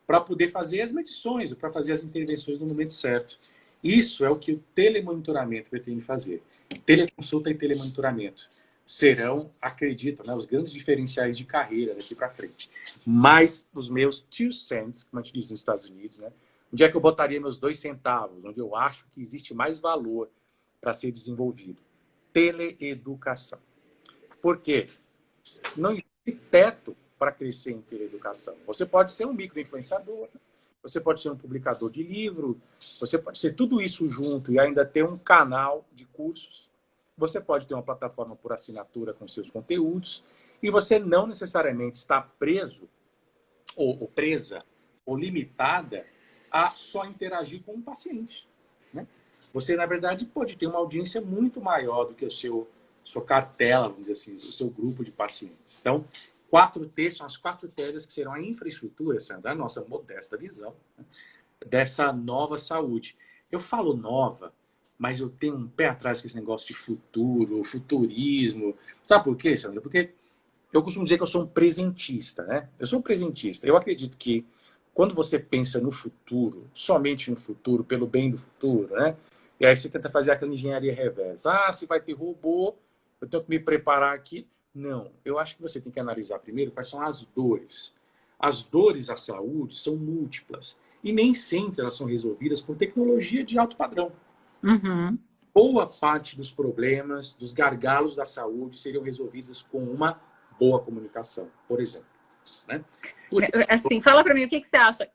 Para poder fazer as medições, para fazer as intervenções no momento certo. Isso é o que o telemonitoramento pretende fazer. Teleconsulta e telemonitoramento serão, acredito, né, os grandes diferenciais de carreira daqui para frente. Mas os meus 2 cents, como a gente diz nos Estados Unidos, né, onde é que eu botaria meus 2 centavos? Onde eu acho que existe mais valor para ser desenvolvido? Teleeducação. Por quê? Não existe teto para crescer em teleeducação. Você pode ser um microinfluenciador, você pode ser um publicador de livro, você pode ser tudo isso junto e ainda ter um canal de cursos. Você pode ter uma plataforma por assinatura com seus conteúdos E você não necessariamente está preso, ou presa, ou limitada a só interagir com um paciente, né? Você, na verdade, pode ter uma audiência muito maior do que sua cartela, vamos dizer assim, o seu grupo de pacientes. Então, 4T são as 4 T's que serão a infraestrutura, da nossa modesta visão, né, dessa nova saúde. Eu falo nova, mas eu tenho um pé atrás com esse negócio de futuro, futurismo. Sabe por quê, Sandra? Porque eu costumo dizer que eu sou um presentista, né? Eu sou um presentista. Eu acredito que quando você pensa no futuro, somente no futuro, pelo bem do futuro, né? E aí você tenta fazer aquela engenharia reversa. Ah, se vai ter robô, eu tenho que me preparar aqui. Não, eu acho que você tem que analisar primeiro quais são as dores. As dores à saúde são múltiplas e nem sempre elas são resolvidas por tecnologia de alto padrão. Uhum. Boa parte dos problemas, dos gargalos da saúde seriam resolvidos com uma boa comunicação, por exemplo, né? Assim, fala para mim, o que que você acha?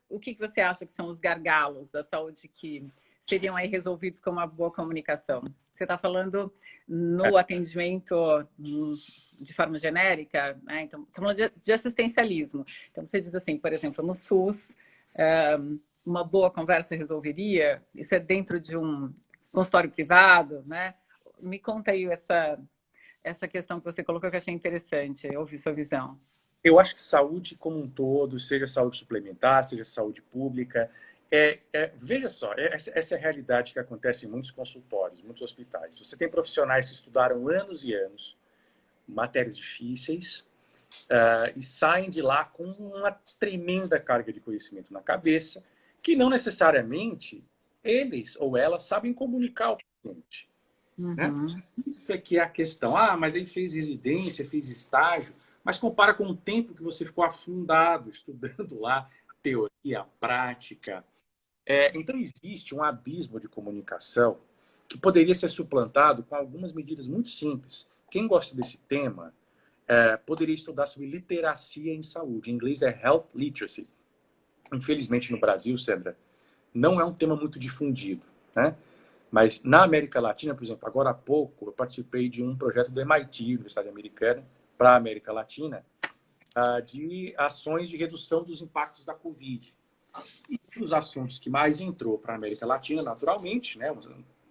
O que que você acha que são os gargalos da saúde que seriam aí resolvidos com uma boa comunicação? Você está falando no atendimento de forma genérica, né? Então, você está falando de assistencialismo. Então, você diz assim, por exemplo, no SUS, uma boa conversa resolveria? Isso é dentro de um consultório privado, né? Me conta aí essa questão que você colocou que eu achei interessante, eu ouvi sua visão. Eu acho que saúde como um todo, seja saúde suplementar, seja saúde pública, veja só, essa é a realidade que acontece em muitos consultórios, muitos hospitais. Você tem profissionais que estudaram anos e anos, matérias difíceis, e saem de lá com uma tremenda carga de conhecimento na cabeça, que não necessariamente eles ou elas sabem comunicar ao paciente. Né? Uhum. Isso é que é a questão. Ah, mas ele fez residência, fez estágio, mas compara com o tempo que você ficou afundado, estudando lá, teoria, prática. Então, existe um abismo de comunicação que poderia ser suplantado com algumas medidas muito simples. Quem gosta desse tema poderia estudar sobre literacia em saúde. Em inglês é Health Literacy. Infelizmente, no Brasil, Sandra, não é um tema muito difundido, né? Mas na América Latina, por exemplo, agora há pouco, eu participei de um projeto do MIT, Universidade Americana, para a América Latina, de ações de redução dos impactos da Covid. E um dos assuntos que mais entrou para a América Latina, naturalmente, né, o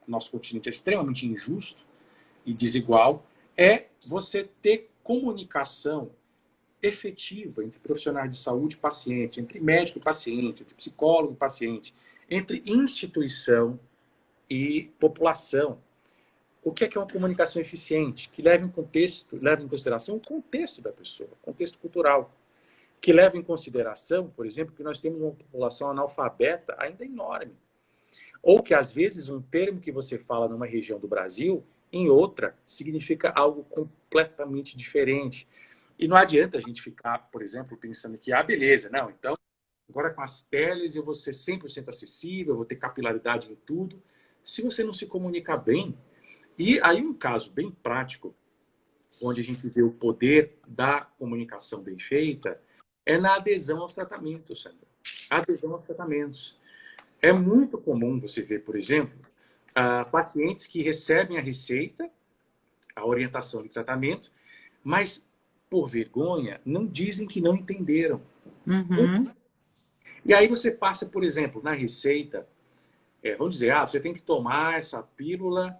nosso continente é extremamente injusto e desigual, é você ter comunicação efetiva entre profissionais de saúde e paciente, entre médico e paciente, entre psicólogo e paciente, entre instituição e população. O que é uma comunicação eficiente? Que leva em consideração o contexto da pessoa, o contexto cultural. Que leva em consideração, por exemplo, que nós temos uma população analfabeta ainda enorme. Ou que, às vezes, um termo que você fala numa região do Brasil, em outra, significa algo completamente diferente. E não adianta a gente ficar, por exemplo, pensando que, beleza, não, então, agora com as teles eu vou ser 100% acessível, eu vou ter capilaridade em tudo. Se você não se comunicar bem, e aí um caso bem prático, onde a gente vê o poder da comunicação bem feita, é na adesão aos tratamentos, Sandra. Adesão aos tratamentos. É muito comum você ver, por exemplo, pacientes que recebem a receita, a orientação de tratamento, mas, por vergonha, não dizem que não entenderam. Uhum. E aí você passa, por exemplo, na receita, vamos dizer, você tem que tomar essa pílula.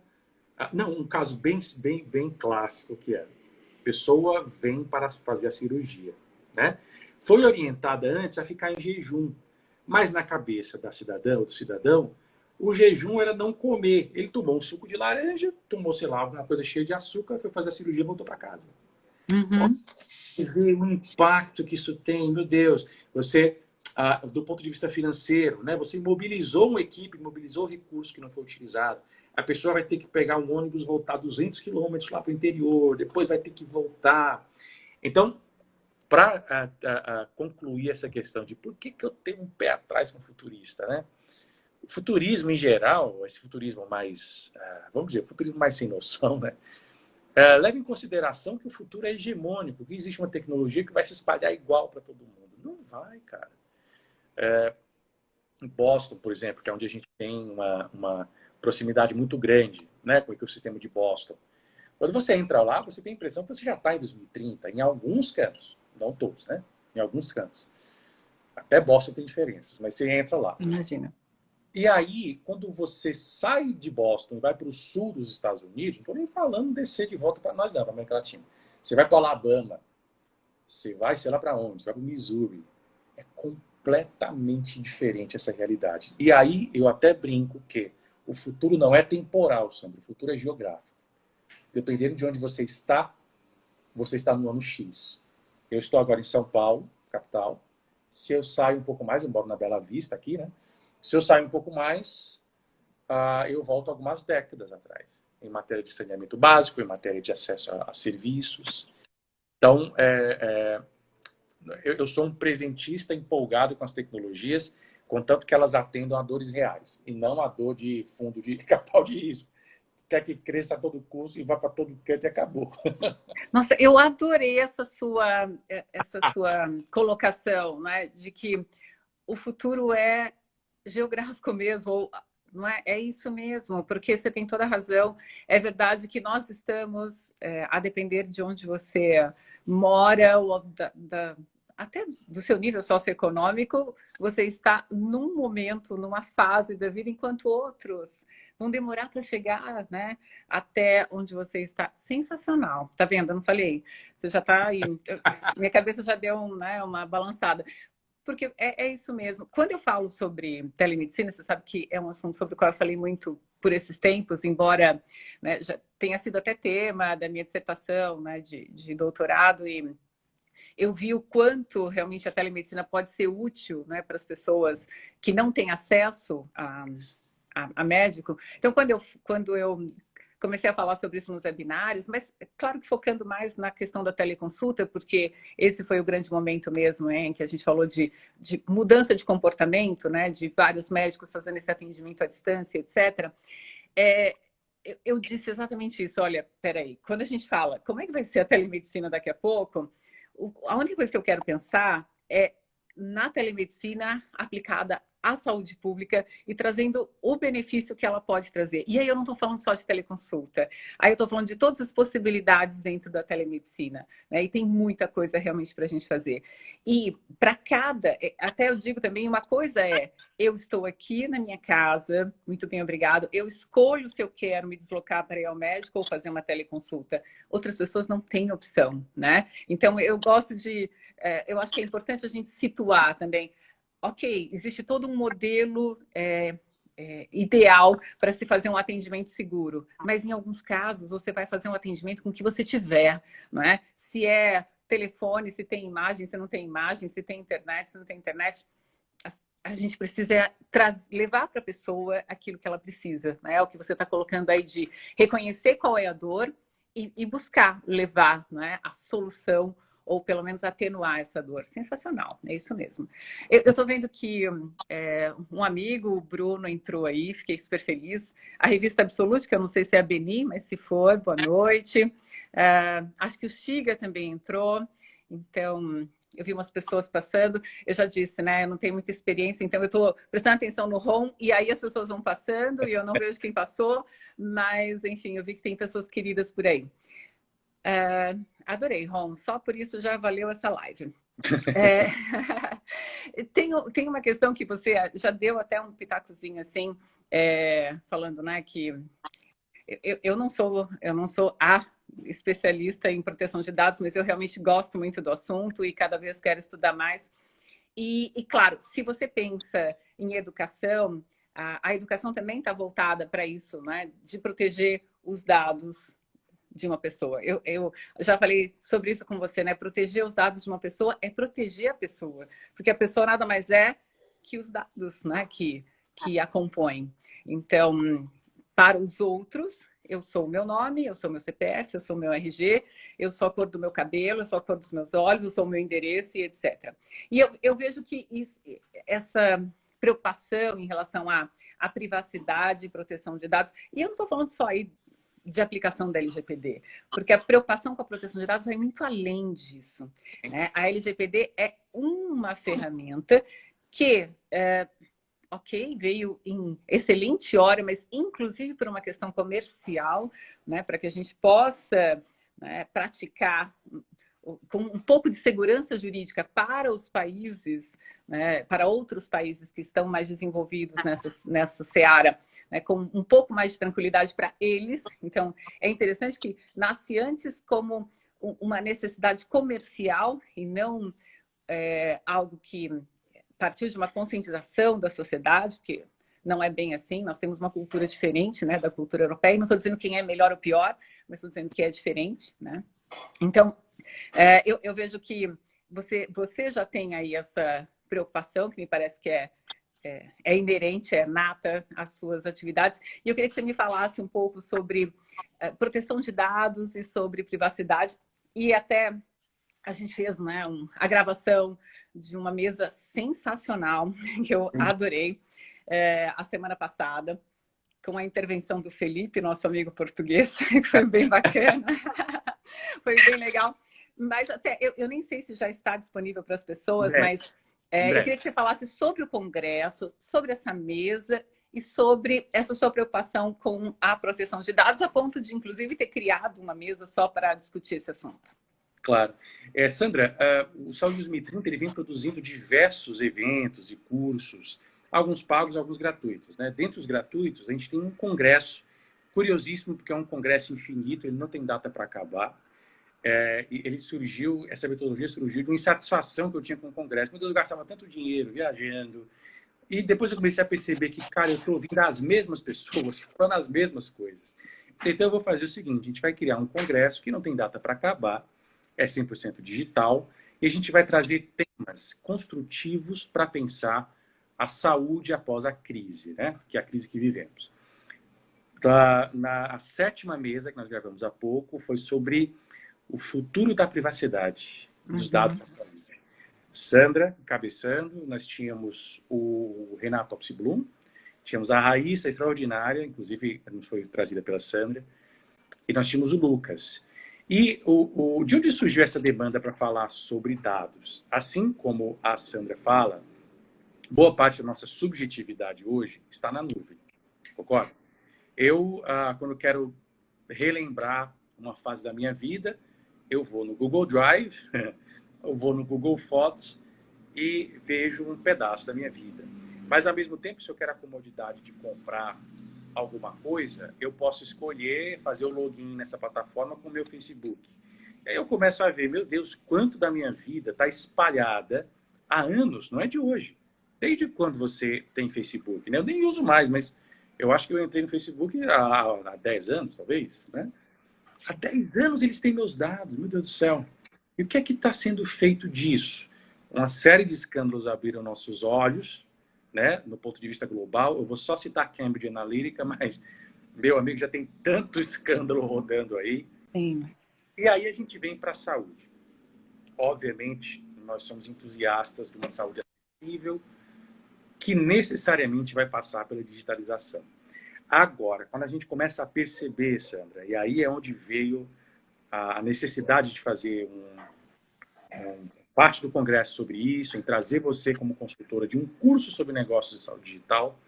Não, um caso bem clássico que é: a pessoa vem para fazer a cirurgia, né? Foi orientada antes a ficar em jejum, mas na cabeça da cidadã ou do cidadão, o jejum era não comer. Ele tomou um suco de laranja, tomou, sei lá, alguma coisa cheia de açúcar, foi fazer a cirurgia e voltou para casa. Uhum. E vê o impacto que isso tem, meu Deus. Você, do ponto de vista financeiro, né? Você mobilizou uma equipe, mobilizou recurso que não foi utilizado. A pessoa vai ter que pegar um ônibus, voltar 200 quilômetros lá para o interior, depois vai ter que voltar. Então, para concluir essa questão de por que eu tenho um pé atrás com o futurista, né? O futurismo, em geral, esse futurismo mais, vamos dizer, futurismo mais sem noção, né? Leva em consideração que o futuro é hegemônico, que existe uma tecnologia que vai se espalhar igual para todo mundo. Não vai, cara. Em Boston, por exemplo, que é onde a gente tem uma proximidade muito grande, né, com o ecossistema de Boston. Quando você entra lá, você tem a impressão que você já está em 2030, em alguns campos, não todos, né? Em alguns campos. Até Boston tem diferenças, mas você entra lá. Imagina. E aí, quando você sai de Boston e vai para o sul dos Estados Unidos, não estou nem falando descer de volta para nós, não, para a América Latina. Você vai para Alabama, você vai, sei lá para onde, você vai para o Missouri. É completamente diferente essa realidade. E aí eu até brinco que o futuro não é temporal, Sandro, o futuro é geográfico. Dependendo de onde você está no ano X. Eu estou agora em São Paulo, capital. Se eu saio um pouco mais, eu moro na Bela Vista aqui, né? Se eu saio um pouco mais, eu volto algumas décadas atrás, em matéria de saneamento básico, em matéria de acesso a serviços. Então, eu sou um presentista empolgado com as tecnologias, contanto que elas atendam a dores reais, e não a dor de fundo de capital de risco. Quer que cresça a todo custo e vá para todo canto e acabou. Nossa, eu adorei essa sua colocação, né? De que o futuro é geográfico mesmo, ou não é? É isso mesmo, porque você tem toda a razão. É verdade que nós estamos, a depender de onde você mora, ou até do seu nível socioeconômico, você está num momento, numa fase da vida, enquanto outros vão demorar para chegar, né, até onde você está. Sensacional. Tá vendo? Eu não falei. Você já está aí. Minha cabeça já deu, né, uma balançada. Porque é isso mesmo. Quando eu falo sobre telemedicina, você sabe que é um assunto sobre o qual eu falei muito por esses tempos, embora, né, já tenha sido até tema da minha dissertação, né, de doutorado, e eu vi o quanto realmente a telemedicina pode ser útil, né, para as pessoas que não têm acesso a médico. Então, quando eu comecei a falar sobre isso nos webinários, mas claro que focando mais na questão da teleconsulta, porque esse foi o grande momento mesmo, em que a gente falou de mudança de comportamento, né, de vários médicos fazendo esse atendimento à distância, etc. Eu disse exatamente isso. Olha, peraí, quando a gente fala como é que vai ser a telemedicina daqui a pouco, a única coisa que eu quero pensar é na telemedicina aplicada à saúde pública e trazendo o benefício que ela pode trazer. E aí eu não estou falando só de teleconsulta, aí eu estou falando de todas as possibilidades dentro da telemedicina, né? E tem muita coisa realmente para a gente fazer. E para cada, até eu digo também, uma coisa é, eu estou aqui na minha casa, muito bem, obrigado, eu escolho se eu quero me deslocar para ir ao médico ou fazer uma teleconsulta. Outras pessoas não têm opção, né? Então eu gosto de eu acho que é importante a gente situar também. Ok, existe todo um modelo ideal para se fazer um atendimento seguro, mas em alguns casos você vai fazer um atendimento com o que você tiver, não é? Se é telefone, se tem imagem, se não tem imagem, se tem internet, se não tem internet, a gente precisa levar para a pessoa aquilo que ela precisa, né? O que você está colocando aí de reconhecer qual é a dor e buscar levar, né, a solução ou pelo menos atenuar essa dor. Sensacional, é isso mesmo. Eu estou vendo que um amigo, o Bruno, entrou aí, fiquei super feliz. A revista Absolute, que eu não sei se é a Beni, mas se for, boa noite. Acho que o Xiga também entrou, então eu vi umas pessoas passando. Eu já disse, né? Eu não tenho muita experiência, então eu estou prestando atenção no home e aí as pessoas vão passando e eu não vejo quem passou, mas enfim, eu vi que tem pessoas queridas por aí. Adorei, Ron. Só por isso já valeu essa live. Tem uma questão que você já deu até um pitacozinho assim, falando, né, que eu não sou a especialista em proteção de dados, mas eu realmente gosto muito do assunto e cada vez quero estudar mais. E claro, se você pensa em educação, a educação também está voltada para isso, né, de proteger os dados de uma pessoa. Eu já falei sobre isso com você, né? Proteger os dados de uma pessoa é proteger a pessoa, porque a pessoa nada mais é que os dados, né, que a compõem. Então, para os outros, eu sou o meu nome, eu sou o meu CPF, eu sou o meu RG, eu sou a cor do meu cabelo, eu sou a cor dos meus olhos, eu sou o meu endereço e etc. E eu vejo que essa preocupação em relação à privacidade e proteção de dados, e eu não estou falando só aí de aplicação da LGPD, porque a preocupação com a proteção de dados vai muito além disso, né? A LGPD é uma ferramenta que, ok, veio em excelente hora, mas inclusive por uma questão comercial, né, para que a gente possa, né, praticar com um pouco de segurança jurídica para os países, né, para outros países que estão mais desenvolvidos nessa seara, né, com um pouco mais de tranquilidade para eles. Então, é interessante que nasce antes como uma necessidade comercial e não algo que partiu de uma conscientização da sociedade, porque não é bem assim, nós temos uma cultura diferente, né, da cultura europeia, e não estou dizendo quem é melhor ou pior, mas estou dizendo que é diferente, né? Então, eu vejo que você já tem aí essa preocupação, que me parece que é inerente, é nata às suas atividades. E eu queria que você me falasse um pouco sobre proteção de dados e sobre privacidade. E até a gente fez, né, a gravação de uma mesa sensacional, que eu adorei, a semana passada, com a intervenção do Felipe, nosso amigo português, que foi bem bacana. Foi bem legal. Mas até, eu nem sei se já está disponível para as pessoas, mas eu queria que você falasse sobre o Congresso, sobre essa mesa e sobre essa sua preocupação com a proteção de dados, a ponto de, inclusive, ter criado uma mesa só para discutir esse assunto. Claro. Sandra, o Saúde 2030 ele vem produzindo diversos eventos e cursos, alguns pagos, alguns gratuitos, né? Dentre os gratuitos, a gente tem um congresso curiosíssimo, porque é um congresso infinito, ele não tem data para acabar. Essa metodologia surgiu de uma insatisfação que eu tinha com o congresso. Meu Deus, eu gastava tanto dinheiro viajando. E depois eu comecei a perceber que, cara, eu estou ouvindo as mesmas pessoas, falando as mesmas coisas. Então eu vou fazer o seguinte, a gente vai criar um congresso que não tem data para acabar, é 100% digital, e a gente vai trazer temas construtivos para pensar a saúde após a crise, né? Que é a crise que vivemos. A 7ª mesa que nós gravamos há pouco foi sobre o futuro da privacidade dos dados da saúde. Sandra, cabeçando, nós tínhamos o Renato Opsblum, tínhamos a Raíssa extraordinária, inclusive nos foi trazida pela Sandra, e nós tínhamos o Lucas. E de onde surgiu essa demanda para falar sobre dados? Assim como a Sandra fala, boa parte da nossa subjetividade hoje está na nuvem, concorda? Eu, quando quero relembrar uma fase da minha vida, eu vou no Google Drive, eu vou no Google Fotos e vejo um pedaço da minha vida. Mas, ao mesmo tempo, se eu quero a comodidade de comprar alguma coisa, eu posso escolher fazer o login nessa plataforma com o meu Facebook. E aí eu começo a ver, meu Deus, quanto da minha vida está espalhada há anos, não é de hoje. Desde quando você tem Facebook? Né? Eu nem uso mais, mas eu acho que eu entrei no Facebook há 10 anos, talvez. Né? Há 10 anos eles têm meus dados, meu Deus do céu. E o que é que está sendo feito disso? Uma série de escândalos abriram nossos olhos, né, no ponto de vista global. Eu vou só citar Cambridge Analytica, mas, meu amigo, já tem tanto escândalo rodando aí. Sim. E aí a gente vem para a saúde. Obviamente, nós somos entusiastas de uma saúde acessível, que necessariamente vai passar pela digitalização. Agora, quando a gente começa a perceber, Sandra, e aí é onde veio a necessidade de fazer parte do congresso sobre isso, em trazer você como consultora de um curso sobre negócios de saúde digital,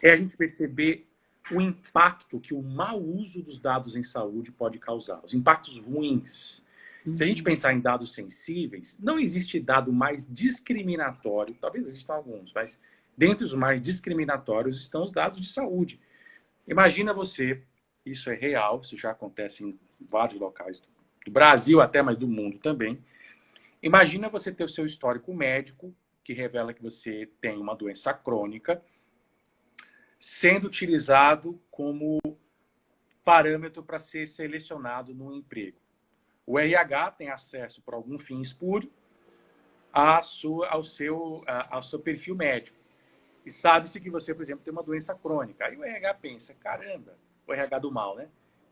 é a gente perceber o impacto que o mau uso dos dados em saúde pode causar, os impactos ruins. Se a gente pensar em dados sensíveis, não existe dado mais discriminatório, talvez existam alguns, mas dentre os mais discriminatórios estão os dados de saúde. Imagina você, isso é real, isso já acontece em vários locais do Brasil até, mas do mundo também. Imagina você ter o seu histórico médico, que revela que você tem uma doença crônica, sendo utilizado como parâmetro para ser selecionado no emprego. O RH tem acesso, por algum fim espúrio, ao seu perfil médico. E sabe-se que você, por exemplo, tem uma doença crônica. Aí o RH pensa, caramba, o RH do mal, né?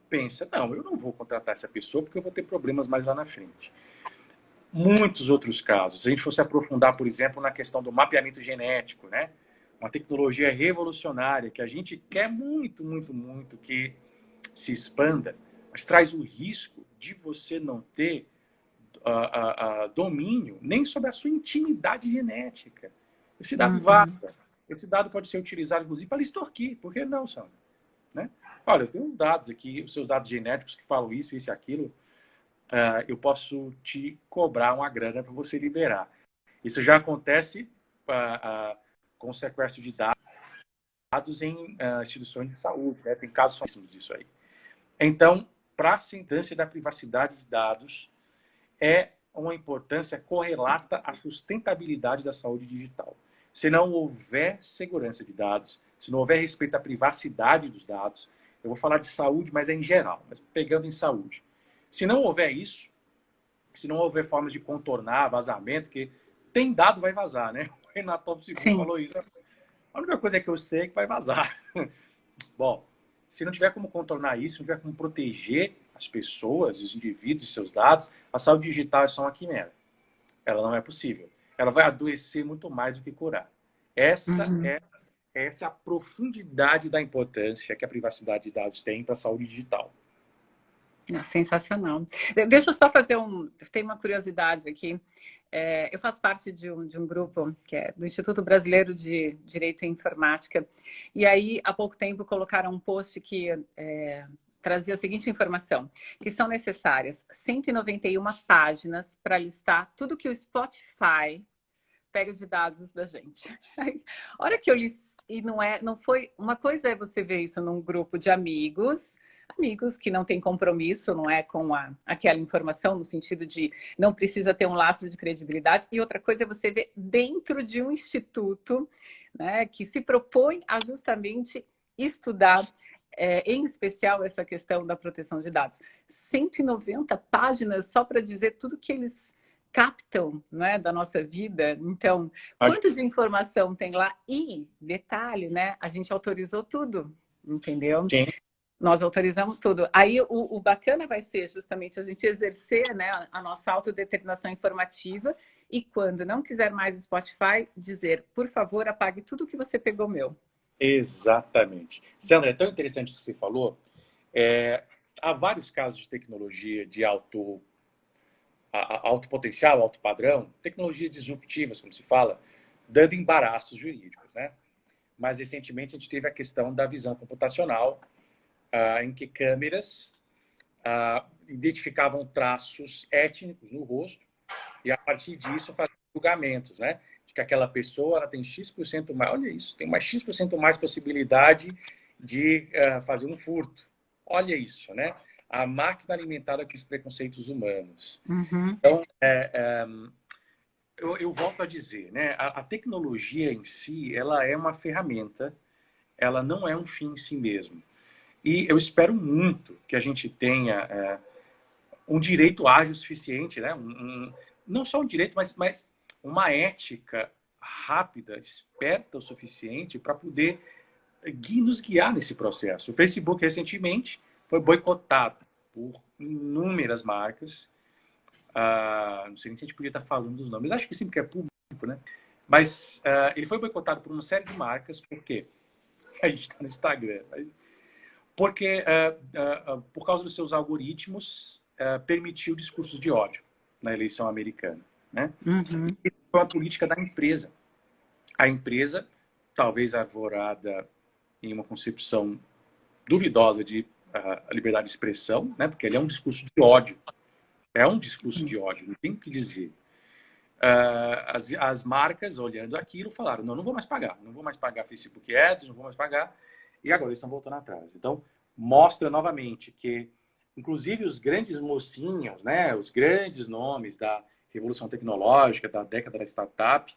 Pensa, não, eu não vou contratar essa pessoa porque eu vou ter problemas mais lá na frente. Muitos outros casos. Se a gente fosse aprofundar, por exemplo, na questão do mapeamento genético, né? Uma tecnologia revolucionária que a gente quer muito, muito, muito que se expanda, mas traz o risco de você não ter domínio nem sobre a sua intimidade genética. Esse dado vaza. esse dado pode ser utilizado, inclusive, para lhe extorquir. Por que não, Sandra? Né? Olha, eu tenho uns dados aqui, os seus dados genéticos que falam isso e aquilo. Eu posso te cobrar uma grana para você liberar. Isso já acontece com sequestro de dados em instituições de saúde. Né? Tem casos disso aí. Então, para a sentência da privacidade de dados, é uma importância correlata à sustentabilidade da saúde digital. Se não houver segurança de dados, se não houver respeito à privacidade dos dados, eu vou falar de saúde, mas é em geral, mas pegando em saúde. Se não houver isso, se não houver formas de contornar vazamento, que tem dado, vai vazar, né? O Renato Top falou isso. A única coisa que eu sei é que vai vazar. Bom, se não tiver como contornar isso, não tiver como proteger as pessoas, os indivíduos e seus dados, a saúde digital é só uma quimera. Ela não é possível. Ela vai adoecer muito mais do que curar. Essa é a profundidade da importância que a privacidade de dados tem para a saúde digital. Sensacional. Deixa eu só fazer tem uma curiosidade aqui. Eu faço parte de um grupo que é do Instituto Brasileiro de Direito e Informática. E aí, há pouco tempo, colocaram um post que trazia a seguinte informação, que são necessárias 191 páginas para listar tudo que o Spotify pega de dados da gente. A hora que eu li, e não foi... Uma coisa é você ver isso num grupo de amigos que não têm compromisso, não é, com aquela informação, no sentido de não precisa ter um lastro de credibilidade. E outra coisa é você ver dentro de um instituto, né, que se propõe a justamente estudar, em especial, essa questão da proteção de dados. 190 páginas só para dizer tudo que eles captam, né, da nossa vida. Então, quanto de informação tem lá? E, detalhe, né, a gente autorizou tudo, entendeu? Sim. Nós autorizamos tudo. Aí o bacana vai ser justamente a gente exercer, né, a nossa autodeterminação informativa e quando não quiser mais o Spotify, dizer, por favor, apague tudo que você pegou meu. Exatamente. Sandra, é tão interessante o que você falou. Há vários casos de tecnologia de alto potencial, alto padrão, tecnologias disruptivas, como se fala, dando embaraços jurídicos, né? Mas recentemente a gente teve a questão da visão computacional, em que câmeras identificavam traços étnicos no rosto e, a partir disso, faziam julgamentos, né? De que aquela pessoa ela tem X% mais... Olha isso, tem mais X% mais possibilidade de fazer um furto. Olha isso, né? A máquina alimentada com os preconceitos humanos. Então, eu volto a dizer, né? A tecnologia em si, ela é uma ferramenta, ela não é um fim em si mesmo. E eu espero muito que a gente tenha um direito ágil suficiente, né? Não só um direito, mas uma ética rápida, esperta o suficiente para poder nos guiar nesse processo. O Facebook, recentemente, foi boicotado por inúmeras marcas. Não sei nem se a gente podia estar falando dos nomes. Acho que sim, porque é público, né? Mas ele foi boicotado por uma série de marcas. Por quê? A gente está no Instagram. Porque, por causa dos seus algoritmos, permitiu discursos de ódio na eleição americana. Né? Isso foi uma política da empresa. A empresa, talvez arvorada em uma concepção duvidosa de liberdade de expressão, né? Porque ele é um discurso de ódio. É um discurso de ódio, não tem o que dizer. As marcas, olhando aquilo, falaram, não vou mais pagar. Não vou mais pagar Facebook Ads, não vou mais pagar. E agora eles estão voltando atrás. Então, mostra novamente que, inclusive, os grandes mocinhos, né, os grandes nomes da revolução tecnológica, da década da startup,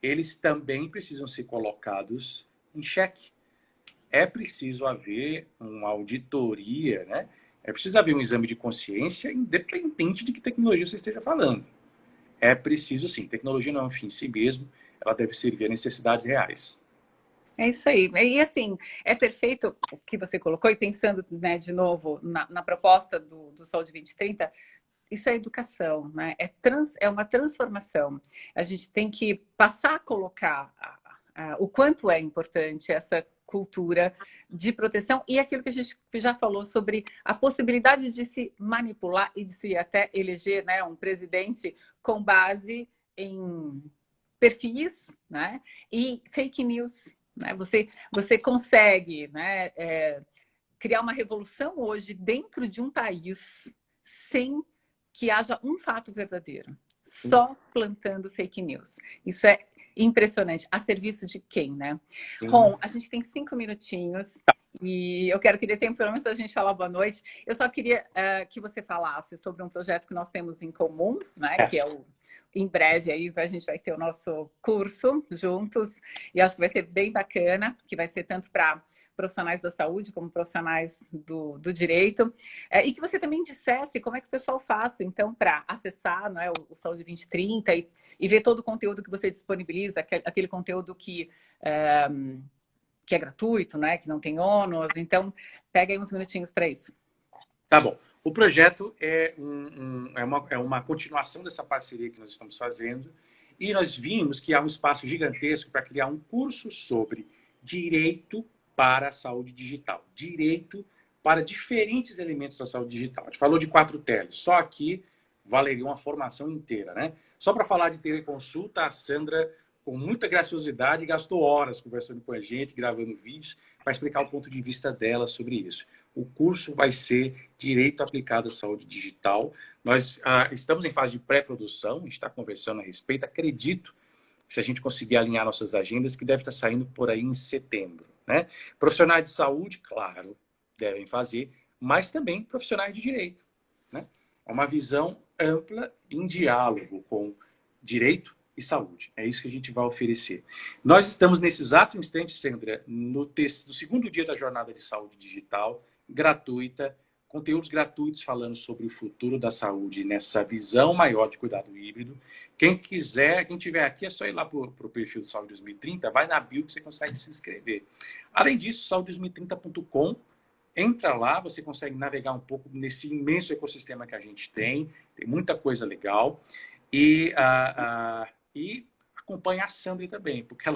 eles também precisam ser colocados em xeque. É preciso haver uma auditoria, né? É preciso haver um exame de consciência, independente de que tecnologia você esteja falando. É preciso, sim. Tecnologia não é um fim em si mesmo, ela deve servir a necessidades reais. É isso aí. E assim, é perfeito o que você colocou, e pensando, né, de novo na proposta do Saúde 2030, isso é educação, né? É uma transformação. A gente tem que passar a colocar o quanto é importante essa cultura de proteção e aquilo que a gente já falou sobre a possibilidade de se manipular e de se até eleger, né, um presidente com base em perfis, né? E fake news, né? Você consegue, né, criar uma revolução hoje dentro de um país sem que haja um fato verdadeiro, só plantando fake news. Isso é impressionante. A serviço de quem, né? Ron, a gente tem 5 minutinhos e eu quero que dê tempo pelo menos a gente falar boa noite. Eu só queria que você falasse sobre um projeto que nós temos em comum, né? Que é o em breve aí a gente vai ter o nosso curso juntos e acho que vai ser bem bacana, que vai ser tanto para profissionais da saúde como profissionais do direito, e que você também dissesse como é que o pessoal faz, então, para acessar, né, o Saúde 2030 e ver todo o conteúdo que você disponibiliza, aquele conteúdo que é gratuito, né, que não tem ônus. Então, pega aí uns minutinhos para isso. Tá bom. O projeto é uma continuação dessa parceria que nós estamos fazendo e nós vimos que há um espaço gigantesco para criar um curso sobre direito para a saúde digital. Direito para diferentes elementos da saúde digital. A gente falou de 4 teles, só aqui valeria uma formação inteira, né? Só para falar de teleconsulta, a Sandra, com muita graciosidade, gastou horas conversando com a gente, gravando vídeos, para explicar o ponto de vista dela sobre isso. O curso vai ser Direito Aplicado à Saúde Digital. Nós estamos em fase de pré-produção, a gente está conversando a respeito. Acredito que se a gente conseguir alinhar nossas agendas, que deve estar saindo por aí em setembro, né? Profissionais de saúde, claro, devem fazer, mas também profissionais de direito, né? É uma visão ampla em diálogo com direito e saúde. É isso que a gente vai oferecer. Nós estamos nesse exato instante, Sandra, no segundo dia da jornada de saúde digital, gratuita, conteúdos gratuitos falando sobre o futuro da saúde nessa visão maior de cuidado híbrido. Quem quiser, quem tiver aqui, é só ir lá para o perfil do Saúde 2030, vai na bio que você consegue se inscrever. Além disso, saude2030.com, entra lá, você consegue navegar um pouco nesse imenso ecossistema que a gente tem muita coisa legal. E acompanha a Sandra também, porque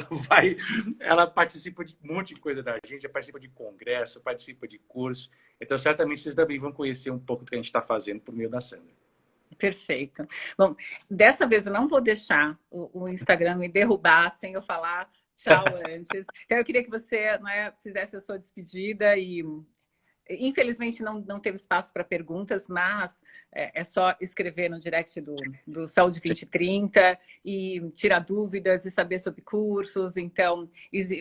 ela participa de um monte de coisa da gente, ela participa de congresso, participa de curso. Então, certamente, vocês também vão conhecer um pouco do que a gente está fazendo por meio da Sandra. Perfeito. Bom, dessa vez eu não vou deixar o Instagram me derrubar sem eu falar tchau antes. Então, eu queria que você, né, fizesse a sua despedida e... Infelizmente, não teve espaço para perguntas, mas é só escrever no direct do Saúde 2030 e tirar dúvidas e saber sobre cursos. Então,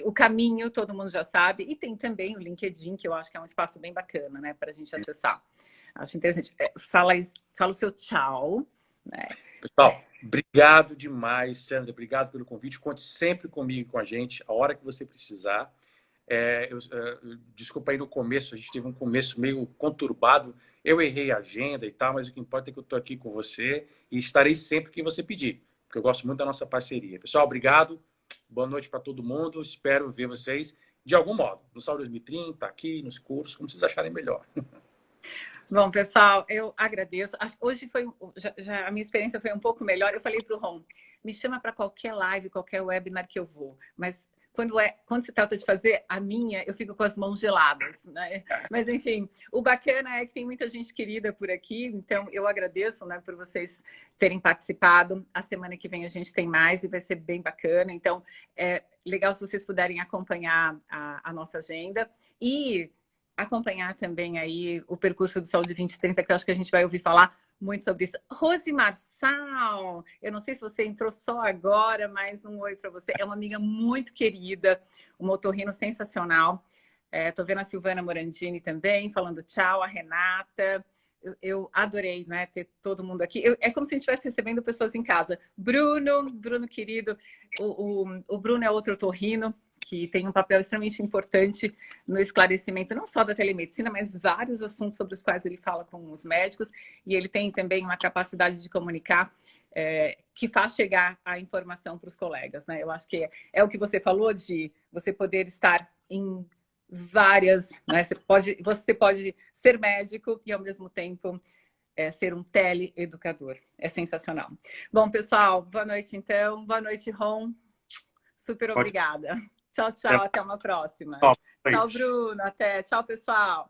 o caminho todo mundo já sabe. E tem também o LinkedIn, que eu acho que é um espaço bem bacana, né, para a gente acessar. Acho interessante. Fala o seu tchau. Né? Pessoal, obrigado demais, Sandra. Obrigado pelo convite. Conte sempre comigo e com a gente, a hora que você precisar. Desculpa aí no começo, a gente teve um começo meio conturbado, eu errei a agenda e tal, mas o que importa é que eu estou aqui com você e estarei sempre que você pedir, porque eu gosto muito da nossa parceria. Pessoal, obrigado, boa noite para todo mundo, espero ver vocês de algum modo, no Saúde 2030, aqui, nos cursos, como vocês acharem melhor. Bom, pessoal, eu agradeço. Hoje a minha experiência foi um pouco melhor. Eu falei para o Ron, me chama para qualquer live, qualquer webinar que eu vou, mas quando se trata de fazer a minha, eu fico com as mãos geladas, né? Mas, enfim, o bacana é que tem muita gente querida por aqui, então eu agradeço, né, por vocês terem participado. A semana que vem a gente tem mais e vai ser bem bacana. Então, é legal se vocês puderem acompanhar a nossa agenda e acompanhar também aí o percurso do Saúde 2030, que eu acho que a gente vai ouvir falar muito sobre isso. Rose Marçal, eu não sei se você entrou só agora, mas um oi para você. É uma amiga muito querida, uma otorrino sensacional. Tô vendo a Silvana Morandini também, falando tchau, a Renata. Eu adorei, né, ter todo mundo aqui. É como se a gente estivesse recebendo pessoas em casa. Bruno querido, o Bruno é outro otorrino, que tem um papel extremamente importante no esclarecimento, não só da telemedicina, mas vários assuntos sobre os quais ele fala com os médicos, e ele tem também uma capacidade de comunicar que faz chegar a informação para os colegas, né? Eu acho que é o que você falou, de você poder estar em várias, né? Você pode ser médico e, ao mesmo tempo, ser um teleeducador. É sensacional. Bom, pessoal, boa noite, então. Boa noite, Ron. Super obrigada. Tchau, tchau. Até uma próxima. Tchau, Bruno. Até. Tchau, pessoal.